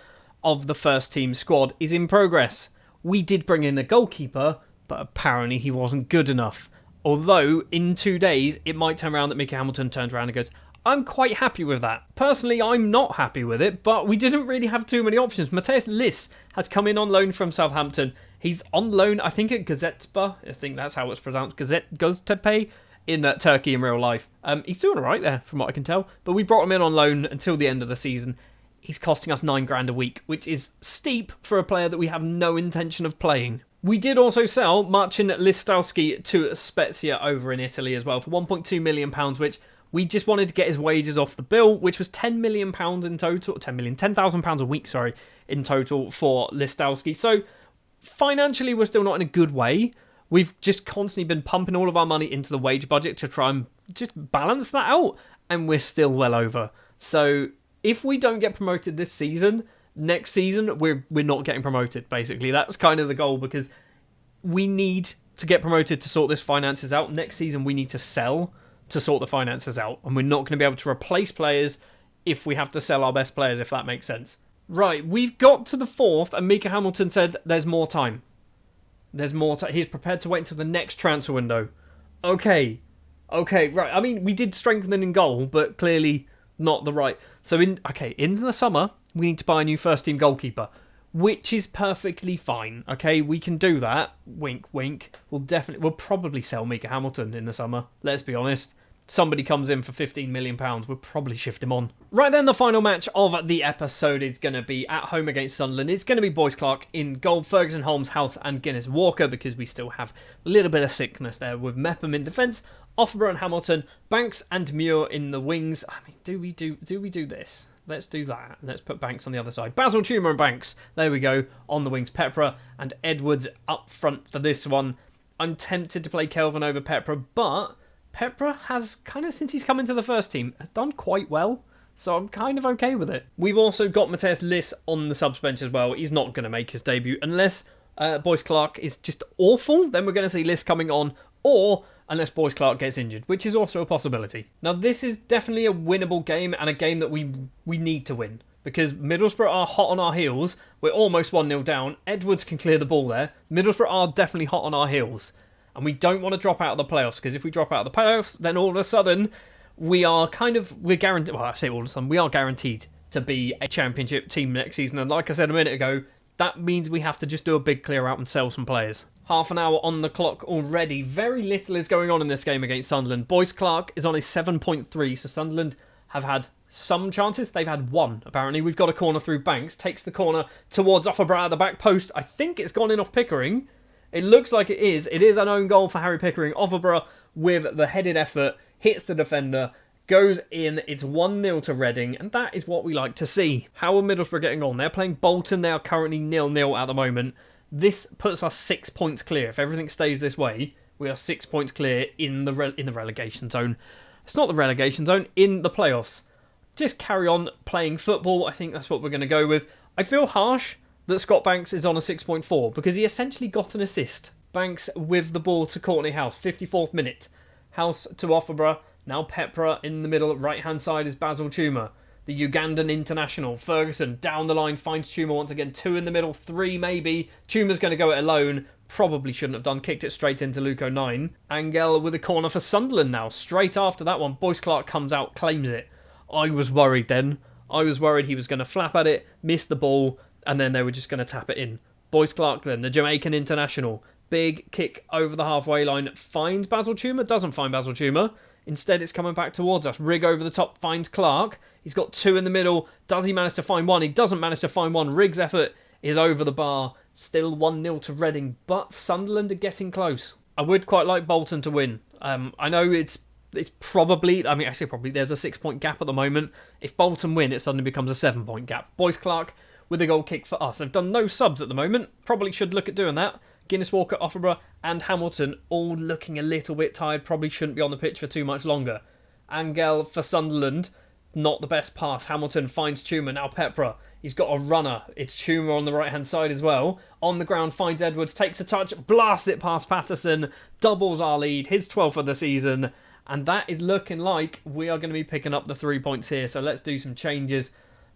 of the first team squad is in progress. We did bring in a goalkeeper, but apparently he wasn't good enough. Although, in 2 days, it might turn around that Mika Hamilton turns around and goes, I'm quite happy with that. Personally, I'm not happy with it, but we didn't really have too many options. Mateus Liss has come in on loan from Southampton. He's on loan, I think, at Gazettepe. I think that's how it's pronounced. Gazettepe in Turkey in real life. He's doing all right there, from what I can tell. But we brought him in on loan until the end of the season. He's costing us $9,000 a week, which is steep for a player that we have no intention of playing. We did also sell Marcin Listowski to Spezia over in Italy as well for £1.2 million, which we just wanted to get his wages off the bill, which was £10 million in total. £10,000 a week, in total for Listowski. So, financially, we're still not in a good way. We've just constantly been pumping all of our money into the wage budget to try and just balance that out, and we're still well over. So, if we don't get promoted this season, next season, we're not getting promoted, basically. That's kind of the goal, because we need to get promoted to sort this finances out. Next season, we need to sell to sort the finances out, and we're not going to be able to replace players if we have to sell our best players, if that makes sense. Right, we've got to the 4th, and Mika Hamilton said there's more time. There's more time. He's prepared to wait until the next transfer window. Okay, right. I mean, we did strengthen in goal, but clearly not the right. So, in the summer, we need to buy a new first-team goalkeeper, which is perfectly fine. Okay, we can do that. Wink, wink. We'll probably sell Mika Hamilton in the summer. Let's be honest. Somebody comes in for £15 million, we'll probably shift him on. Right then, the final match of the episode is going to be at home against Sunderland. It's going to be Boyce Clark in goal, Ferguson, Holmes, House and Guinness Walker, because we still have a little bit of sickness there with Mepham in defence, Offenborough and Hamilton, Banks and Muir in the wings. I mean, do we do this? Let's do that. Let's put Banks on the other side. Basil Tumer and Banks, there we go, on the wings. Pepra and Edwards up front for this one. I'm tempted to play Kelvin over Pepra, but Pepra has kind of, since he's come into the first team, has done quite well. So I'm kind of okay with it. We've also got Mateus Liss on the subs bench as well. He's not going to make his debut unless Boyce Clark is just awful. Then we're going to see Liss coming on, or unless Boyce Clark gets injured, which is also a possibility. Now, this is definitely a winnable game, and a game that we need to win, because Middlesbrough are hot on our heels. We're almost 1-0 down. Edwards can clear the ball there. Middlesbrough are definitely hot on our heels. And we don't want to drop out of the playoffs, because if we drop out of the playoffs, then all of a sudden, we're guaranteed, well, I say all of a sudden, we are guaranteed to be a championship team next season. And like I said a minute ago, that means we have to just do a big clear out and sell some players. Half an hour on the clock already. Very little is going on in this game against Sunderland. Boyce Clark is on a 7.3, so Sunderland have had some chances. They've had one, apparently. We've got a corner through Banks. Takes the corner towards Offenborough at the back post. I think it's gone in off Pickering. It looks like it is. It is an own goal for Harry Pickering. Offenborough with the headed effort. Hits the defender. Goes in. It's 1-0 to Reading. And that is what we like to see. How are Middlesbrough getting on? They're playing Bolton. They are currently 0-0 at the moment. This puts us 6 points clear. If everything stays this way, we are 6 points clear in the relegation zone. It's not the relegation zone, in the playoffs. Just carry on playing football. I think that's what we're going to go with. I feel harsh that Scott Banks is on a 6.4 because he essentially got an assist. Banks with the ball to Courtney House, 54th minute. House to Offenborough. Now Pepra in the middle, right-hand side is Basil Tumer. The Ugandan international, Ferguson, down the line, finds Chuma once again. 2 in the middle, 3 maybe. Chuma's going to go it alone. Probably shouldn't have done. Kicked it straight into Luco 9. Angel with a corner for Sunderland now. Straight after that one, Boyce Clark comes out, claims it. I was worried then. I was worried he was going to flap at it, miss the ball, and then they were just going to tap it in. Boyce Clark then, the Jamaican international. Big kick over the halfway line. Finds Basil Chuma. Doesn't find Basil Chuma. Instead, it's coming back towards us. Rigg over the top finds Clark. He's got 2 in the middle. Does he manage to find one? He doesn't manage to find one. Rigg's effort is over the bar. Still 1-0 to Reading, but Sunderland are getting close. I would quite like Bolton to win. I know it's probably, there's a 6-point gap at the moment. If Bolton win, it suddenly becomes a 7-point gap. Boyce Clark with a goal kick for us. They've done no subs at the moment. Probably should look at doing that. Guinness, Walker, Offenborough and Hamilton all looking a little bit tired. Probably shouldn't be on the pitch for too much longer. Angel for Sunderland. Not the best pass. Hamilton finds Chuma. Now Pepra. He's got a runner. It's Chuma on the right-hand side as well. On the ground, finds Edwards. Takes a touch. Blasts it past Patterson. Doubles our lead. His 12th of the season. And that is looking like we are going to be picking up the 3 points here. So let's do some changes.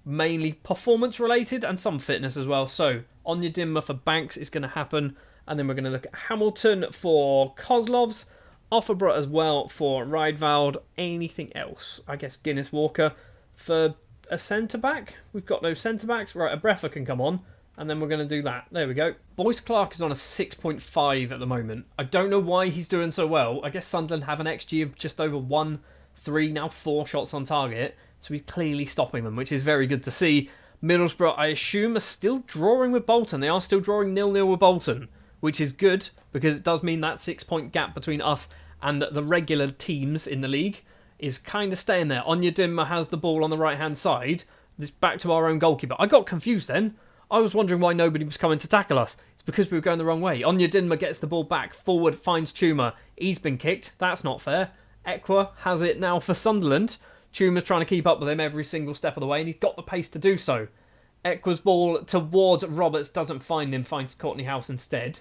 Mainly performance-related and some fitness as well. So, Onyedinma Dimma for Banks is going to happen. And then we're going to look at Hamilton for Kozlovs. Offenborough as well for Riedwald. Anything else? I guess Guinness Walker for a centre-back. We've got no centre-backs. Right, a Brefa can come on. And then we're going to do that. There we go. Boyce Clark is on a 6.5 at the moment. I don't know why he's doing so well. I guess Sunderland have an XG of just over 1, 3, now 4 shots on target. So he's clearly stopping them, which is very good to see. Middlesbrough, I assume, are still drawing with Bolton. They are still drawing 0-0 with Bolton, which is good because it does mean that 6-point gap between us and the regular teams in the league is kind of staying there. Onyedinma has the ball on the right-hand side. This back to our own goalkeeper. I got confused then. I was wondering why nobody was coming to tackle us. It's because we were going the wrong way. Onyedinma gets the ball back. Forward finds Chuma. He's been kicked. That's not fair. Ekwa has it now for Sunderland. Chuma's trying to keep up with him every single step of the way, and he's got the pace to do so. Ekwa's ball towards Roberts doesn't find him, finds Courtney House instead.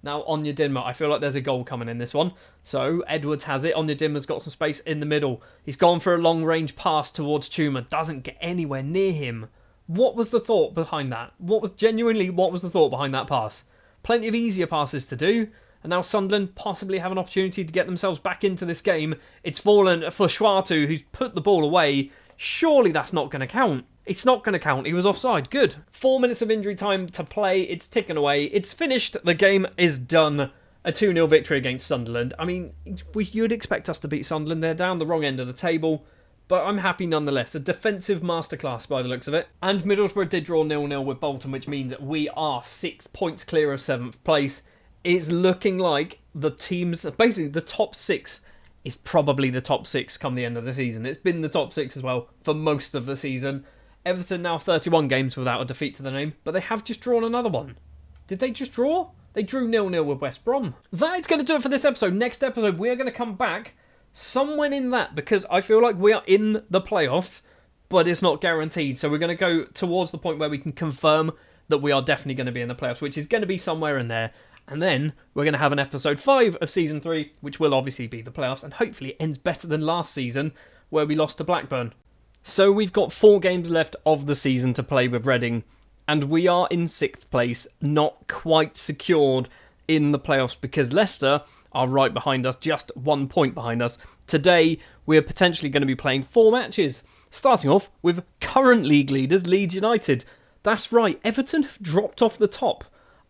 Now Onyedinma, I feel like there's a goal coming in this one. So Edwards has it. Onyedinma's got some space in the middle. He's gone for a long-range pass towards Chuma. Doesn't get anywhere near him. What was the thought behind that? What was the thought behind that pass? Plenty of easier passes to do. And now Sunderland possibly have an opportunity to get themselves back into this game. It's fallen for Schwartu, who's put the ball away. Surely that's not going to count. It's not going to count. He was offside. Good. 4 minutes of injury time to play. It's ticking away. It's finished. The game is done. A 2-0 victory against Sunderland. I mean, you'd expect us to beat Sunderland. They're down the wrong end of the table. But I'm happy nonetheless. A defensive masterclass by the looks of it. And Middlesbrough did draw 0-0 with Bolton, which means we are 6 points clear of 7th place. It's looking like the teams, basically the top 6 is probably the top 6 come the end of the season. It's been the top 6 as well for most of the season. Everton now 31 games without a defeat to the name, but they have just drawn another one. Did they just draw? They drew 0-0 with West Brom. That is going to do it for this episode. Next episode, we are going to come back somewhere in that, because I feel like we are in the playoffs, but it's not guaranteed. So we're going to go towards the point where we can confirm that we are definitely going to be in the playoffs, which is going to be somewhere in there. And then we're going to have an episode 5 of season 3, which will obviously be the playoffs, and hopefully it ends better than last season, where we lost to Blackburn. So we've got 4 games left of the season to play with Reading, and we are in 6th place, not quite secured in the playoffs, because Leicester are right behind us, just 1 point behind us. Today, we're potentially going to be playing 4 matches, starting off with current league leaders, Leeds United. That's right, Everton have dropped off the top.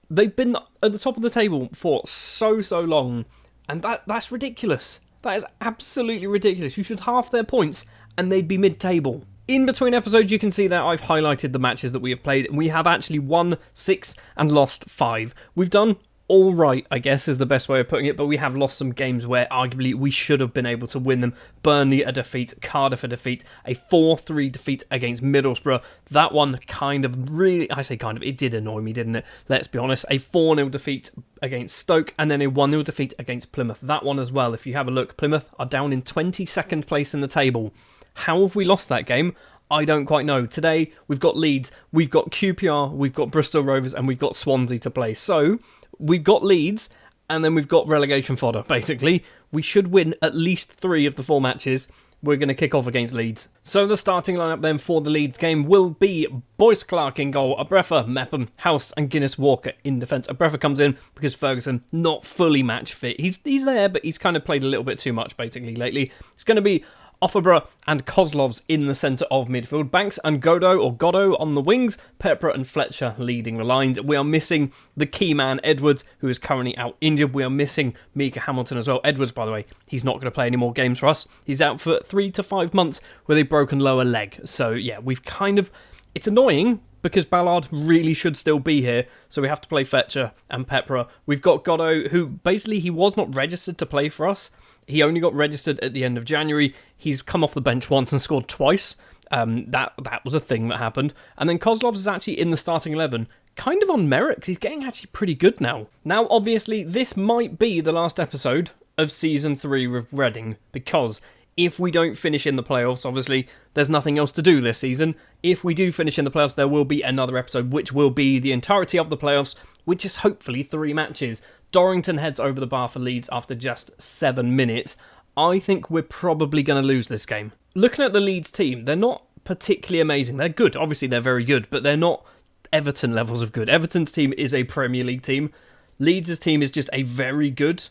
They've been at the top of the table for so long, and that's ridiculous. That is absolutely ridiculous. You should half their points, and they'd be mid-table. In between episodes, you can see that I've highlighted the matches that we have played, and we have actually won 6 and lost 5. We've done all right, I guess, is the best way of putting it, but we have lost some games where arguably we should have been able to win them. Burnley a defeat, Cardiff a defeat, a 4-3 defeat against Middlesbrough. That one kind of really, I say kind of, it did annoy me, didn't it? Let's be honest. A 4-0 defeat against Stoke, and then a 1-0 defeat against Plymouth. That one as well, if you have a look, Plymouth are down in 22nd place in the table. How have we lost that game? I don't quite know. Today, we've got Leeds, we've got QPR, we've got Bristol Rovers, and we've got Swansea to play. So we've got Leeds, and then we've got relegation fodder, basically. We should win at least 3 of the 4 matches. we're going to kick off against Leeds. So the starting lineup then for the Leeds game will be Boyce Clark in goal, Abrefa, Mepham, House and Guinness Walker in defence. Abrefa comes in because Ferguson not fully match fit. He's there, but he's kind of played a little bit too much basically lately. It's going to be Offenborough and Kozlovs in the centre of midfield. Banks and Goddo on the wings. Pepper and Fletcher leading the lines. We are missing the key man, Edwards, who is currently out injured. We are missing Mika Hamilton as well. Edwards, by the way, he's not going to play any more games for us. He's out for 3 to 5 months with a broken lower leg. So, yeah, we've kind of... It's annoying because Ballard really should still be here. So we have to play Fletcher and Pepper. We've got Goddo, who basically he was not registered to play for us. He only got registered at the end of January. He's come off the bench once and scored twice. That was a thing that happened. And then Kozlovs is actually in the starting 11, kind of on merit, because he's getting actually pretty good now. Now, obviously, this might be the last episode of Season 3 with Reading, because if we don't finish in the playoffs, obviously, there's nothing else to do this season. If we do finish in the playoffs, there will be another episode, which will be the entirety of the playoffs, which is hopefully 3 matches. Dorrington heads over the bar for Leeds after just 7 minutes. I think we're probably going to lose this game. Looking at the Leeds team, they're not particularly amazing. They're good. Obviously, they're very good, but they're not Everton levels of good. Everton's team is a Premier League team. Leeds' team is just a very good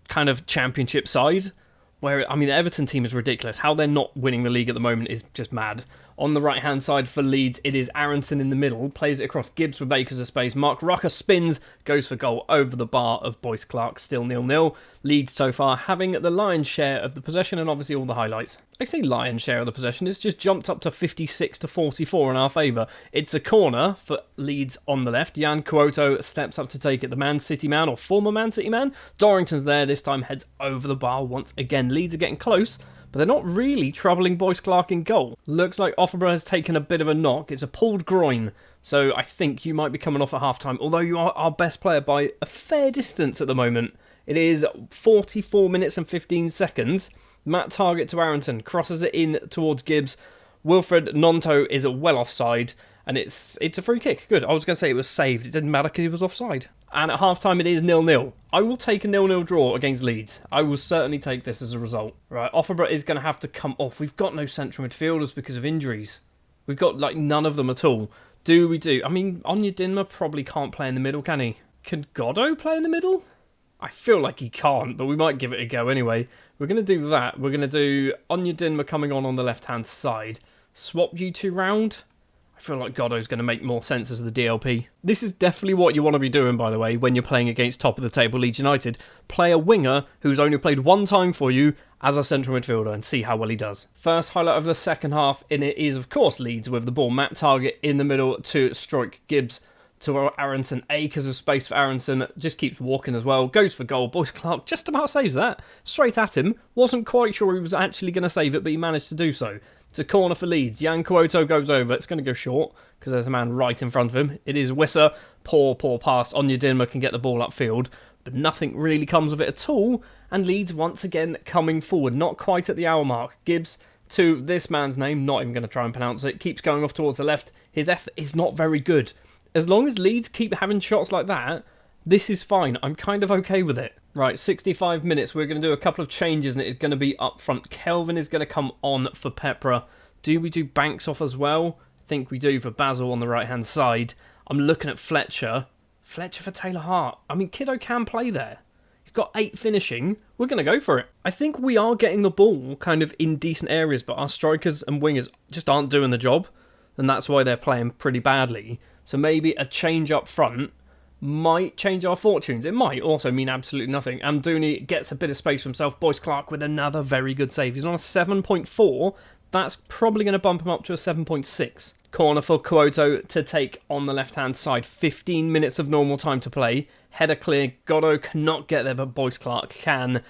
kind of championship side. Where, I mean, the Everton team is ridiculous. How they're not winning the league at the moment is just mad. On the right-hand side for Leeds, it is Aronson in the middle, plays it across Gibbs with acres of space. Mark Rucker spins, goes for goal over the bar of Boyce Clark, still 0-0. Leeds so far having the lion's share of the possession and obviously all the highlights. I say lion's share of the possession, it's just jumped up to 56 to 44 in our favour. It's a corner for Leeds on the left. Jan Kuoto steps up to take it. The Man City man, or former Man City man. Dorrington's there, this time heads over the bar once again. Leeds are getting close, but they're not really troubling Boyce Clark in goal. Looks like Offenborough has taken a bit of a knock. It's a pulled groin, so I think you might be coming off at half-time, although you are our best player by a fair distance at the moment. It is 44 minutes and 15 seconds. Matt Target to Aronson, crosses it in towards Gibbs. Wilfred Nonto is well offside, and it's a free kick. Good. I was going to say it was saved. It didn't matter because he was offside. And at half-time it is 0-0. I will take a 0-0 draw against Leeds. I will certainly take this as a result. Right, Offenborough is going to have to come off. We've got no central midfielders because of injuries. We've got, none of them at all. Do we do? I mean, Onyedinma probably can't play in the middle, can he? Can Goddo play in the middle? I feel like he can't, but we might give it a go anyway. We're going to do that. We're going to do Onyedinma coming on the left-hand side. Swap you two round. I feel like Goddo's going to make more sense as the DLP. This is definitely what you want to be doing, by the way, when you're playing against top-of-the-table Leeds United. Play a winger who's only played 1 time for you as a central midfielder and see how well he does. First highlight of the second half in it is, of course, Leeds with the ball. Matt Target in the middle to Stroik Gibbs to Aronson. Acres of space for Aronson. Just keeps walking as well. Goes for goal. Boyce Clark just about saves that. Straight at him. Wasn't quite sure he was actually going to save it, but he managed to do so. It's a corner for Leeds. Jan Kuoto goes over. It's going to go short because there's a man right in front of him. It is Wisser. Poor pass. Onyedinma can get the ball upfield, but nothing really comes of it at all. And Leeds once again coming forward. Not quite at the hour mark. Gibbs to this man's name. Not even going to try and pronounce it. Keeps going off towards the left. His effort is not very good. As long as Leeds keep having shots like that, this is fine. I'm kind of okay with it. Right, 65 minutes. We're going to do a couple of changes, and it is going to be up front. Kelvin is going to come on for Pepra. Do we do Banks off as well? I think we do for Basil on the right-hand side. I'm looking at Fletcher. Fletcher for Taylor Hart. I mean, Kiddo can play there. He's got 8 finishing. We're going to go for it. I think we are getting the ball kind of in decent areas, but our strikers and wingers just aren't doing the job, and that's why they're playing pretty badly. So maybe a change up front might change our fortunes. It might also mean absolutely nothing. Amdouni gets a bit of space for himself. Boyce Clark with another very good save. He's on a 7.4. That's probably going to bump him up to a 7.6. Corner for Kuoto to take on the left-hand side. 15 minutes of normal time to play. Header clear. Goddo cannot get there, but Boyce Clark can.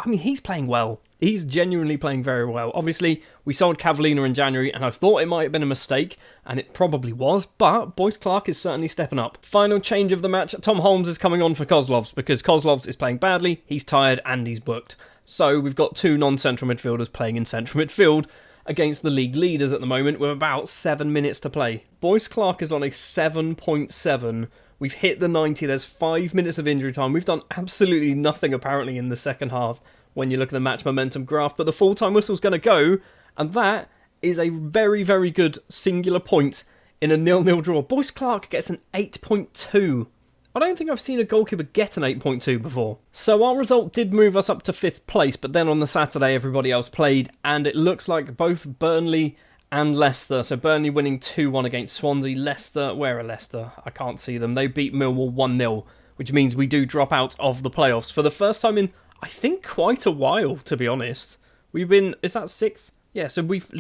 He's playing well. He's genuinely playing very well. Obviously, we sold Cavallina in January, and I thought it might have been a mistake, and it probably was, but Boyce Clark is certainly stepping up. Final change of the match. Tom Holmes is coming on for Kozlovs, because Kozlovs is playing badly, he's tired, and he's booked. So we've got 2 non-central midfielders playing in central midfield against the league leaders at the moment with about 7 minutes to play. Boyce Clark is on a 7.7. We've hit the 90. There's 5 minutes of injury time. We've done absolutely nothing apparently in the second half. when you look at the match momentum graph, but the full-time whistle's going to go, and that is a very, very good singular point in a 0-0 draw. Boyce Clark gets an 8.2. I don't think I've seen a goalkeeper get an 8.2 before. So our result did move us up to 5th place, but then on the Saturday everybody else played, and it looks like both Burnley and Leicester. So Burnley winning 2-1 against Swansea. Leicester, where are Leicester? I can't see them. They beat Millwall 1-0, which means we do drop out of the playoffs for the first time in, I think, quite a while, to be honest. We've been, is that 6th? Yeah, so we've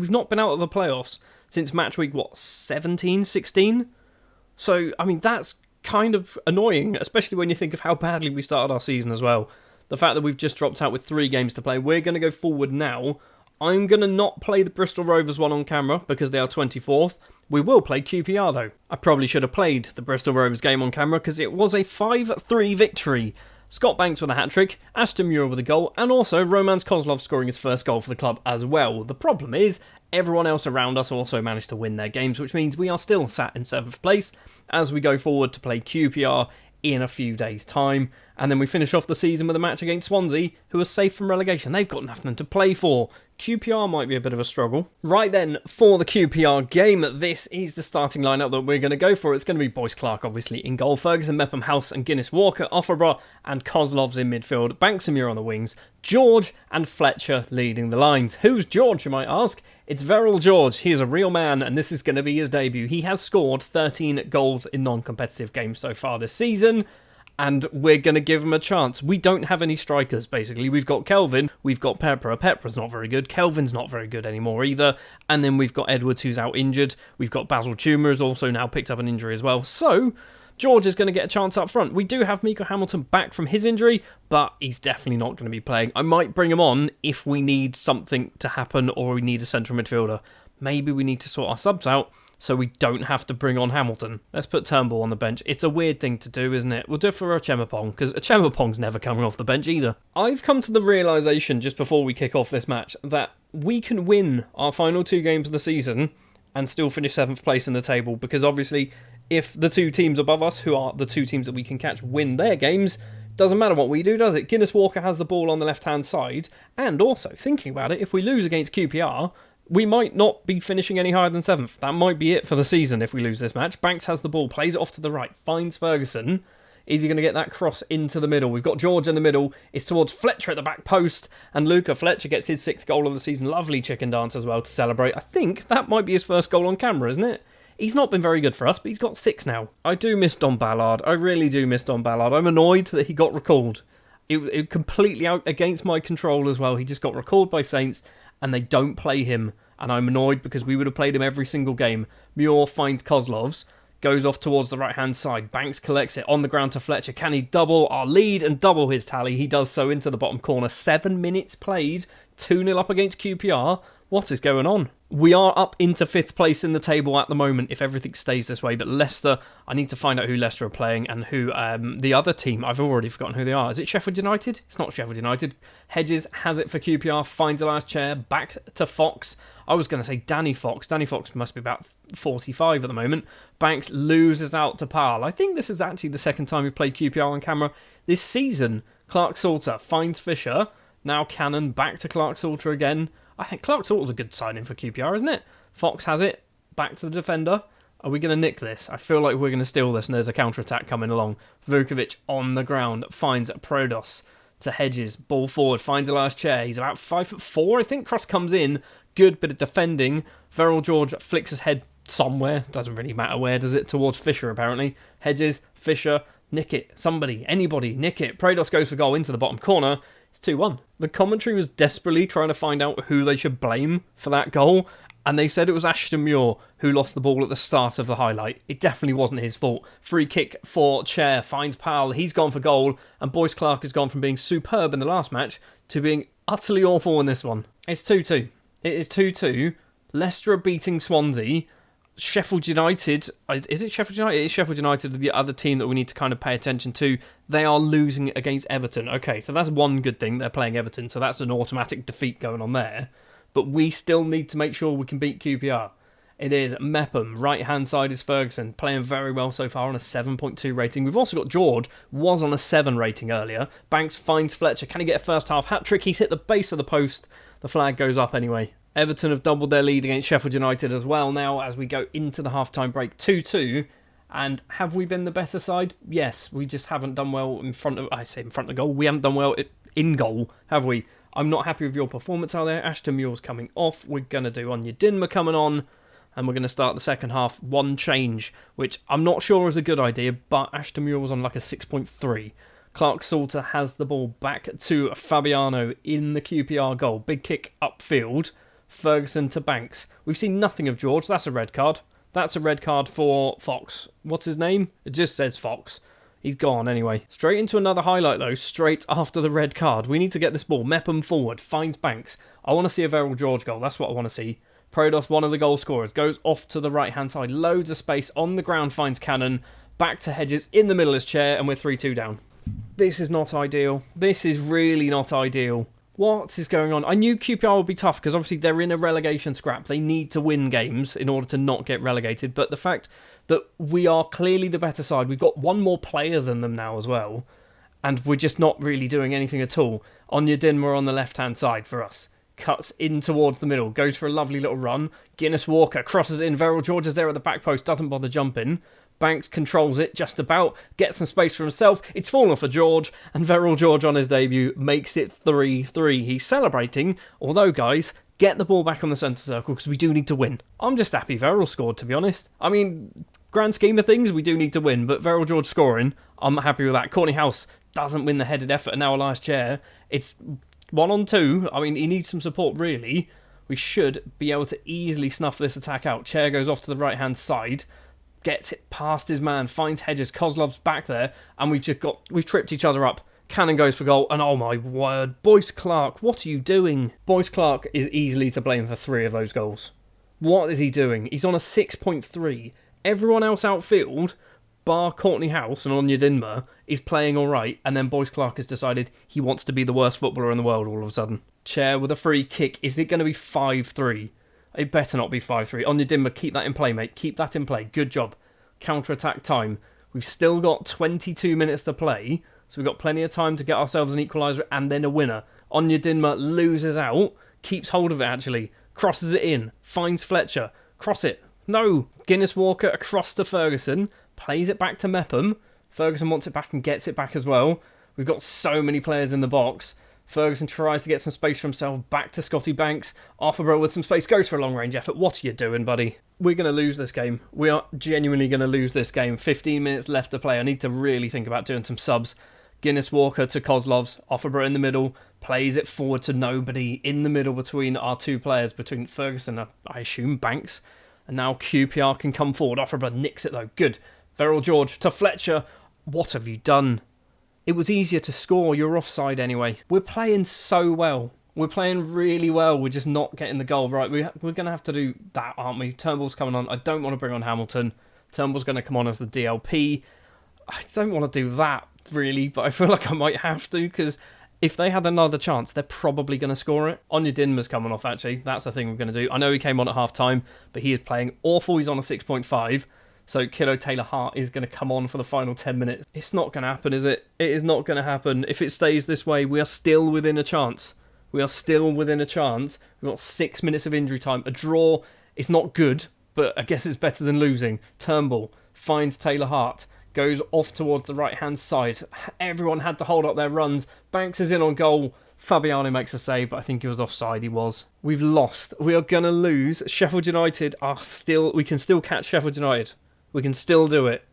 not been out of the playoffs since match week, 17, 16? So, I mean, that's kind of annoying, especially when you think of how badly we started our season as well. The fact that we've just dropped out with 3 games to play. We're going to go forward now. I'm going to not play the Bristol Rovers one on camera because they are 24th. We will play QPR though. I probably should have played the Bristol Rovers game on camera because it was a 5-3 victory. Scott Banks with a hat-trick, Ashton Muir with a goal, and also Roman Kozlov scoring his first goal for the club as well. The problem is, everyone else around us also managed to win their games, which means we are still sat in 7th place as we go forward to play QPR in a few days' time. And then we finish off the season with a match against Swansea, who are safe from relegation. They've got nothing to play for. QPR might be a bit of a struggle. Right then, for the QPR game, this is the starting lineup that we're going to go for. It's going to be Boyce Clark, obviously, in goal. Ferguson, Mepham, House and Guinness Walker, Offerborough and Kozlov's in midfield. Banks and Muir on the wings. George and Fletcher leading the lines. Who's George, you might ask? It's Verrill George. He is a real man, and this is going to be his debut. He has scored 13 goals in non-competitive games so far this season, and we're going to give him a chance. We don't have any strikers, basically. We've got Kelvin, we've got Pepper. Pepper's not very good. Kelvin's not very good anymore either. And then we've got Edwards, who's out injured. We've got Basil Tumer, who's also now picked up an injury as well. So George is going to get a chance up front. We do have Miko Hamilton back from his injury, but he's definitely not going to be playing. I might bring him on if we need something to happen or we need a central midfielder. Maybe we need to sort our subs out so we don't have to bring on Hamilton. Let's put Turnbull on the bench. It's a weird thing to do, isn't it? We'll do it for Ochemapong, because Ochemapong's never coming off the bench either. I've come to the realisation, just before we kick off this match, that we can win our final 2 games of the season and still finish 7th place in the table, because obviously if the 2 teams above us, who are the 2 teams that we can catch, win their games, doesn't matter what we do, does it? Guinness Walker has the ball on the left-hand side, and also, thinking about it, if we lose against QPR, we might not be finishing any higher than 7th. That might be it for the season if we lose this match. Banks has the ball, plays it off to the right, finds Ferguson. Is he going to get that cross into the middle? We've got George in the middle. It's towards Fletcher at the back post. And Luca Fletcher gets his 6th goal of the season. Lovely chicken dance as well to celebrate. I think that might be his first goal on camera, isn't it? He's not been very good for us, but he's got 6 now. I do miss Don Ballard. I really do miss Don Ballard. I'm annoyed that he got recalled. It completely out against my control as well. He just got recalled by Saints and they don't play him. And I'm annoyed because we would have played him every single game. Muir finds Kozlov's, goes off towards the right-hand side. Banks collects it on the ground to Fletcher. Can he double our lead and double his tally? He does so into the bottom corner. 7 minutes played, 2-0 up against QPR. What is going on? We are up into 5th place in the table at the moment if everything stays this way. But Leicester, I need to find out who Leicester are playing and who the other team, I've already forgotten who they are. Is it Sheffield United? It's not Sheffield United. Hedges has it for QPR, finds Elias Chair, back to Fox. I was going to say Danny Fox. Danny Fox must be about 45 at the moment. Banks loses out to Powell. I think this is actually the second time we've played QPR on camera this season. Clark Salter finds Fisher. Now Cannon back to Clark Salter again. I think Clark Salter's a good signing for QPR, isn't it? Fox has it. Back to the defender. Are we going to nick this? I feel like we're going to steal this and there's a counter-attack coming along. Vukovic on the ground finds Prodos to Hedges. Ball forward. Finds Elias Chair. He's about 5'4", I think. Cross comes in. Good bit of defending. Verrill George flicks his head somewhere. Doesn't really matter where, does it? Towards Fisher, apparently. Hedges, Fisher, nick it. Somebody, anybody, nick it. Prodos goes for goal into the bottom corner. It's 2-1. The commentary was desperately trying to find out who they should blame for that goal, and they said it was Ashton Muir who lost the ball at the start of the highlight. It definitely wasn't his fault. Free kick for Chair, finds Powell, he's gone for goal, and Boyce Clark has gone from being superb in the last match to being utterly awful in this one. It's 2-2. It is 2-2. Leicester are beating Swansea. Sheffield United, is it Sheffield United? It is Sheffield United, the other team that we need to kind of pay attention to. They are losing against Everton. Okay, so that's one good thing. They're playing Everton, so that's an automatic defeat going on there. But we still need to make sure we can beat QPR. It is Mepham. Right-hand side is Ferguson, playing very well so far on a 7.2 rating. We've also got George, was on a 7 rating earlier. Banks finds Fletcher. Can he get a first-half hat-trick? He's hit the base of the post. The flag goes up anyway. Everton have doubled their lead against Sheffield United as well now as we go into the half-time break. 2-2. And have we been the better side? Yes, we just haven't done well in front of... I say in front of the goal. We haven't done well in goal, have we? I'm not happy with your performance out there. Ashton Muir's coming off. We're going to do Onyedinma coming on. And we're going to start the second half. One change, which I'm not sure is a good idea, but Ashton Muir was on like a 6.3. Clark Salter has the ball back to Fabiano in the QPR goal. Big kick upfield. Ferguson to Banks. We've seen nothing of George. That's a red card. That's a red card for Fox. What's his name? It just says Fox. He's gone anyway. Straight into another highlight though, straight after the red card. We need to get this ball. Mepham forward, finds Banks. I want to see a Verrill George goal. That's what I want to see. Prodos, one of the goal scorers, goes off to the right-hand side. Loads of space on the ground, finds Cannon. Back to Hedges, in the middle is Chair, and we're 3-2 down. This is not ideal. This is really not ideal. What is going on? I knew QPR would be tough because obviously they're in a relegation scrap. They need to win games in order to not get relegated. But the fact that we are clearly the better side, we've got one more player than them now as well, and we're just not really doing anything at all. Onyedinma on the left-hand side for us. Cuts in towards the middle, goes for a lovely little run. Guinness Walker crosses it in. Verrill George is there at the back post, doesn't bother jumping. Banks controls it just about, gets some space for himself. It's fallen for George, and Verrill George on his debut makes it 3-3. He's celebrating, although, guys, get the ball back on the centre circle because we do need to win. I'm just happy Verrill scored, to be honest. I mean, grand scheme of things, we do need to win, but Verrill George scoring, I'm happy with that. Courtney House doesn't win the headed effort, and now Elias Chair. It's 1-on-2. I mean, he needs some support, really. We should be able to easily snuff this attack out. Chair goes off to the right-hand side. Gets it past his man, finds Hedges, Kozlov's back there, and we've tripped each other up. Cannon goes for goal, and oh my word, Boyce Clark, what are you doing? Boyce Clark is easily to blame for 3 of those goals. What is he doing? He's on a 6.3. Everyone else outfield, bar Courtney House and Onyedinma, is playing alright, and then Boyce Clark has decided he wants to be the worst footballer in the world all of a sudden. Chair with a free kick. Is it going to be 5-3? It better not be 5-3. Onyedinma, keep that in play, mate. Keep that in play. Good job. Counter-attack time. We've still got 22 minutes to play, so we've got plenty of time to get ourselves an equaliser and then a winner. Onyedinma loses out, keeps hold of it actually, crosses it in, finds Fletcher, cross it. No! Guinness Walker across to Ferguson, plays it back to Mepham. Ferguson wants it back and gets it back as well. We've got so many players in the box. Ferguson tries to get some space for himself, back to Scotty Banks. Arthur with some space, goes for a long-range effort. What are you doing, buddy? We're going to lose this game. We are genuinely going to lose this game. 15 minutes left to play. I need to really think about doing some subs. Guinness Walker to Kozlov's. Offenborough in the middle. Plays it forward to nobody. In the middle between our two players, between Ferguson and, I assume, Banks. And now QPR can come forward. Offenborough nicks it, though. Good. Verrill George to Fletcher. What have you done? It was easier to score. You're offside anyway. We're playing so well. We're playing really well. We're just not getting the goal right. We're going to have to do that, aren't we? Turnbull's coming on. I don't want to bring on Hamilton. Turnbull's going to come on as the DLP. I don't want to do that, really, but I feel like I might have to, because if they had another chance, they're probably going to score it. Onyedinma's coming off, actually. That's the thing we're going to do. I know he came on at half-time, but he is playing awful. He's on a 6.5. So Kiddo Taylor-Hart is going to come on for the final 10 minutes. It's not going to happen, is it? It is not going to happen. If it stays this way, we are still within a chance. We are still within a chance. We've got 6 minutes of injury time. A draw is not good, but I guess it's better than losing. Turnbull finds Taylor-Hart. Goes off towards the right-hand side. Everyone had to hold up their runs. Banks is in on goal. Fabiano makes a save, but I think he was offside. He was. We've lost. We are going to lose. Sheffield United are still... We can still catch Sheffield United. We can still do it.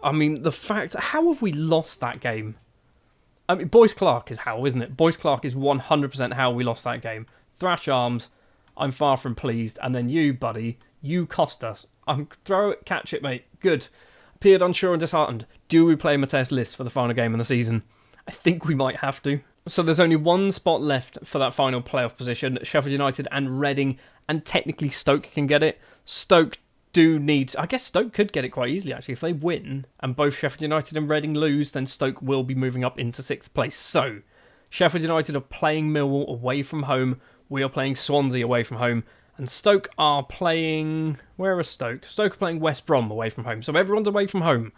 I mean, the fact... How have we lost that game? I mean, Boyce Clark is how, isn't it? Boyce Clark is 100% how we lost that game. Thrash arms. I'm far from pleased. And then you, buddy, you cost us. Throw it, catch it, mate. Good. Appeared unsure and disheartened. Do we play Mateus Liss for the final game of the season? I think we might have to. So there's only one spot left for that final playoff position. Sheffield United and Reading, and technically Stoke can get it. Stoke do need... I guess Stoke could get it quite easily, actually. If they win and both Sheffield United and Reading lose, then Stoke will be moving up into 6th place. So, Sheffield United are playing Millwall away from home. We are playing Swansea away from home. And Stoke are playing... Where are Stoke? Stoke are playing West Brom away from home. So everyone's away from home.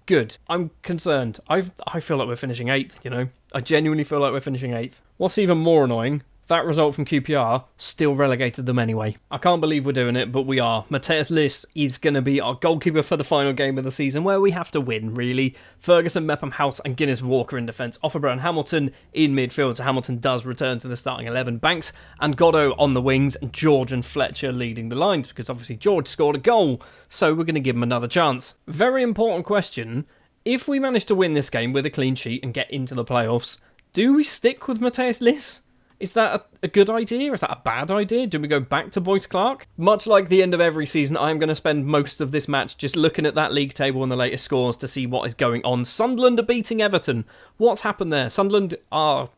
Good. I'm concerned. I feel like we're finishing 8th, you know. I genuinely feel like we're finishing 8th. What's even more annoying, that result from QPR still relegated them anyway. I can't believe we're doing it, but we are. Matthias Liss is going to be our goalkeeper for the final game of the season, where we have to win, really. Ferguson, Mepham, House and Guinness Walker in defence. Offenborough and Hamilton in midfield, so Hamilton does return to the starting 11. Banks and Goddo on the wings, and George and Fletcher leading the lines, because obviously George scored a goal, so we're going to give him another chance. Very important question. If we manage to win this game with a clean sheet and get into the playoffs, do we stick with Matthias Liss? Is that a good idea? Is that a bad idea? Do we go back to Boyce Clark? Much like the end of every season, I'm going to spend most of this match just looking at that league table and the latest scores to see what is going on. Sunderland are beating Everton. What's happened there? Sunderland are,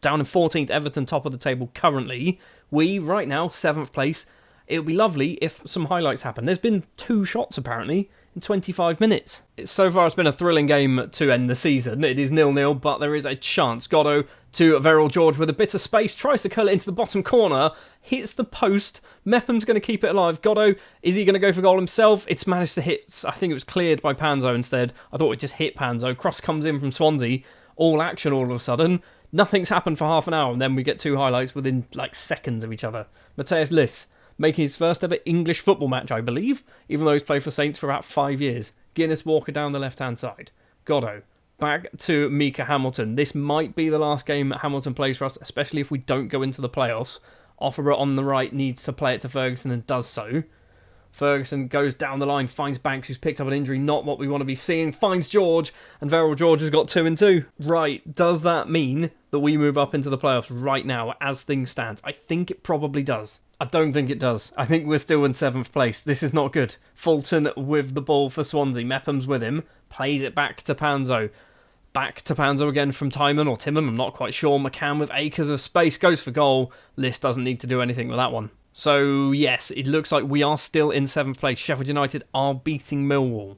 down in 14th, Everton top of the table currently. We, right now, 7th place. It would be lovely if some highlights happen. There's been 2 shots, apparently, in 25 minutes. So far, it's been a thrilling game to end the season. It is 0-0, but there is a chance. Goddo to Verrill George with a bit of space, tries to curl it into the bottom corner, hits the post. Mepham's going to keep it alive. Goddo, is he going to go for goal himself? It's managed to hit, I think it was cleared by Panzo instead. I thought it just hit Panzo. Cross comes in from Swansea. All action all of a sudden. Nothing's happened for half an hour, and then we get 2 highlights within seconds of each other. Matthias Liss making his first ever English football match, I believe, even though he's played for Saints for about 5 years. Guinness Walker down the left-hand side. Goddo back to Mika Hamilton. This might be the last game Hamilton plays for us, especially if we don't go into the playoffs. Offerer on the right needs to play it to Ferguson and does so. Ferguson goes down the line, finds Banks, who's picked up an injury, not what we want to be seeing, finds George, and Verrill George has got 2 and 2. Right, does that mean that we move up into the playoffs right now as things stand? I think it probably does. I don't think it does. I think we're still in 7th place. This is not good. Fulton with the ball for Swansea. Mepham's with him. Plays it back to Panzo. Back to Panzo again from Timon or Timon, I'm not quite sure. McCann with acres of space goes for goal. Liss doesn't need to do anything with that one. So yes, it looks like we are still in 7th place. Sheffield United are beating Millwall.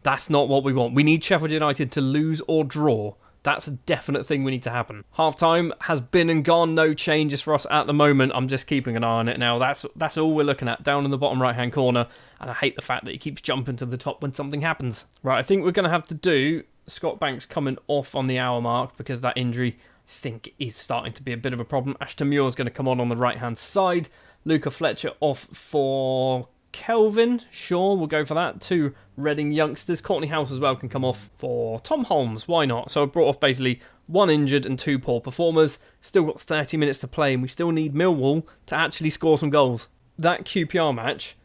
That's not what we want. We need Sheffield United to lose or draw. That's a definite thing we need to happen. Half-time has been and gone. No changes for us at the moment. I'm just keeping an eye on it now. That's all we're looking at, down in the bottom right-hand corner. And I hate the fact that he keeps jumping to the top when something happens. Right, I think we're going to have to do Scott Banks coming off on the hour mark because that injury, I think, is starting to be a bit of a problem. Ashton Muir's going to come on the right-hand side. Luca Fletcher off for Kelvin. Sure, we'll go for that. 2 Reading youngsters. Courtney House as well can come off for Tom Holmes. Why not? So I brought off basically 1 injured and 2 poor performers. Still got 30 minutes to play and we still need Millwall to actually score some goals. That QPR match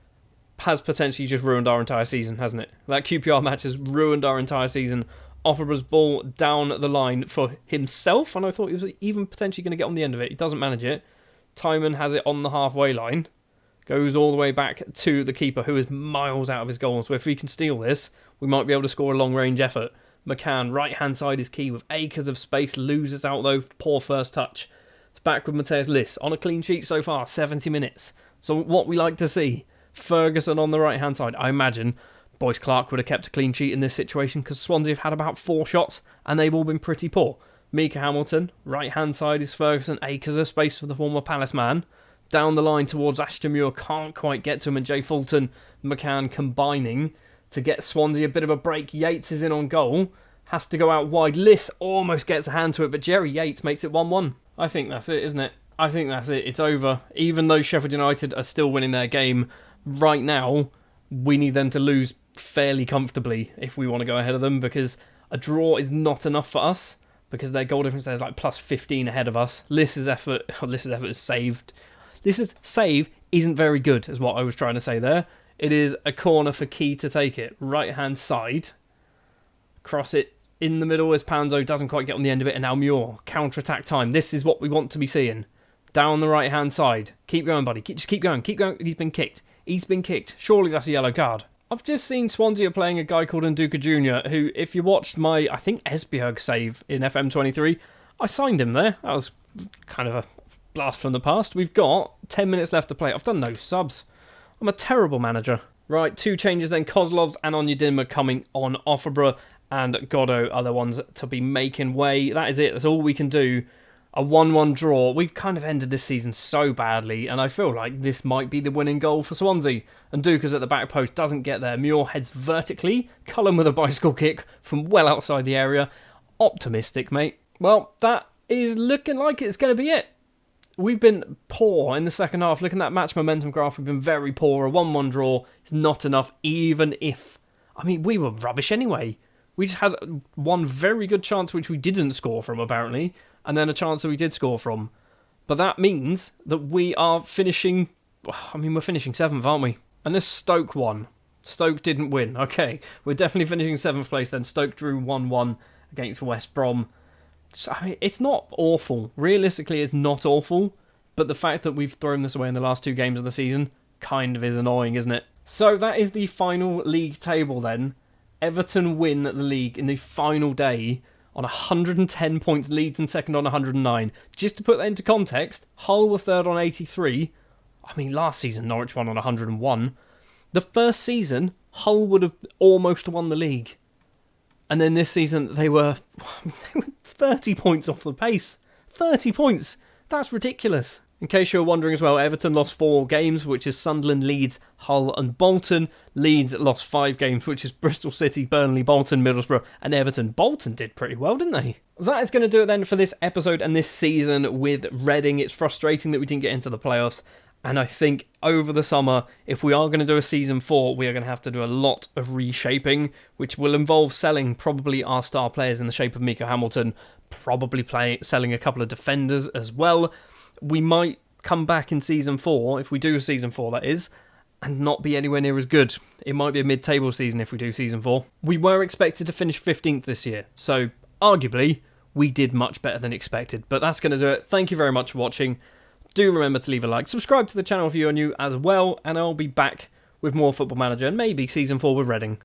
has potentially just ruined our entire season, hasn't it? That QPR match has ruined our entire season. Offerborough's ball down the line for himself, and I thought he was even potentially going to get on the end of it. He doesn't manage it. Timon has it on the halfway line. Goes all the way back to the keeper, who is miles out of his goal. So if we can steal this, we might be able to score a long-range effort. McCann, right-hand side is key with acres of space. Loses out, though. Poor first touch. It's back with Matthias Liss. On a clean sheet so far, 70 minutes. So what we like to see. Ferguson on the right-hand side. I imagine Boyce Clark would have kept a clean sheet in this situation because Swansea have had about 4 shots and they've all been pretty poor. Mika Hamilton, right-hand side is Ferguson. Acres of space for the former Palace man. Down the line towards Ashton Muir, can't quite get to him, and Jay Fulton, McCann combining to get Swansea a bit of a break. Yates is in on goal, has to go out wide. Liss almost gets a hand to it, but Jerry Yates makes it 1-1. I think that's it, isn't it? I think that's it. It's over. Even though Sheffield United are still winning their game, right now, we need them to lose fairly comfortably if we want to go ahead of them, because a draw is not enough for us, because their goal difference there is like plus 15 ahead of us. Liss's effort is saved. Liss's save isn't very good, is what I was trying to say there. It is a corner for Key to take it. Right-hand side. Cross it in the middle as Panzo doesn't quite get on the end of it. And now Muir. Counter-attack time. This is what we want to be seeing. Down the right-hand side. Keep going, buddy. Just keep going. Keep going. He's been kicked. He's been kicked. Surely that's a yellow card. I've just seen Swansea playing a guy called Nduka Jr., who, if you watched my, I think, Esbjerg save in FM23, I signed him there. That was kind of a blast from the past. We've got 10 minutes left to play. I've done no subs. I'm a terrible manager. Right, 2 changes then. Kozlovs and Onyedinma coming on. Offerborough and Goddo are the ones to be making way. That is it. That's all we can do. A 1-1 draw. We've kind of ended this season so badly, and I feel like this might be the winning goal for Swansea. And Dukas at the back post doesn't get there. Muir heads vertically. Cullen with a bicycle kick from well outside the area. Optimistic, mate. Well, that is looking like it's going to be it. We've been poor in the second half. Looking at that match momentum graph, we've been very poor. A 1-1 draw is not enough, even if... I mean, we were rubbish anyway. We just had one very good chance, which we didn't score from, apparently, and then a chance that we did score from. But that means that we are finishing... I mean, we're finishing 7th, aren't we? And this Stoke won. Stoke didn't win. Okay, we're definitely finishing 7th place then. Stoke drew 1-1 against West Brom. I mean, it's not awful. Realistically, it's not awful. But the fact that we've thrown this away in the last 2 games of the season kind of is annoying, isn't it? So that is the final league table then. Everton win the league in the final day on 110 points, Leeds in second on 109. Just to put that into context, Hull were third on 83. I mean, last season Norwich won on 101. The first season, Hull would have almost won the league. And then this season, they were 30 points off the pace. 30 points. That's ridiculous. In case you're wondering as well, Everton lost 4 games, which is Sunderland, Leeds, Hull and Bolton. Leeds lost 5 games, which is Bristol City, Burnley, Bolton, Middlesbrough and Everton. Bolton did pretty well, didn't they? That is going to do it then for this episode and this season with Reading. It's frustrating that we didn't get into the playoffs. And I think over the summer, if we are going to do a season 4, we are going to have to do a lot of reshaping, which will involve selling probably our star players in the shape of Mika Hamilton, probably selling a couple of defenders as well. We might come back in season 4, if we do season 4 that is, and not be anywhere near as good. It might be a mid-table season if we do season 4. We were expected to finish 15th this year, so arguably we did much better than expected. But that's going to do it. Thank you very much for watching. Do remember to leave a like, subscribe to the channel if you are new as well, and I'll be back with more Football Manager and maybe season 4 with Reading.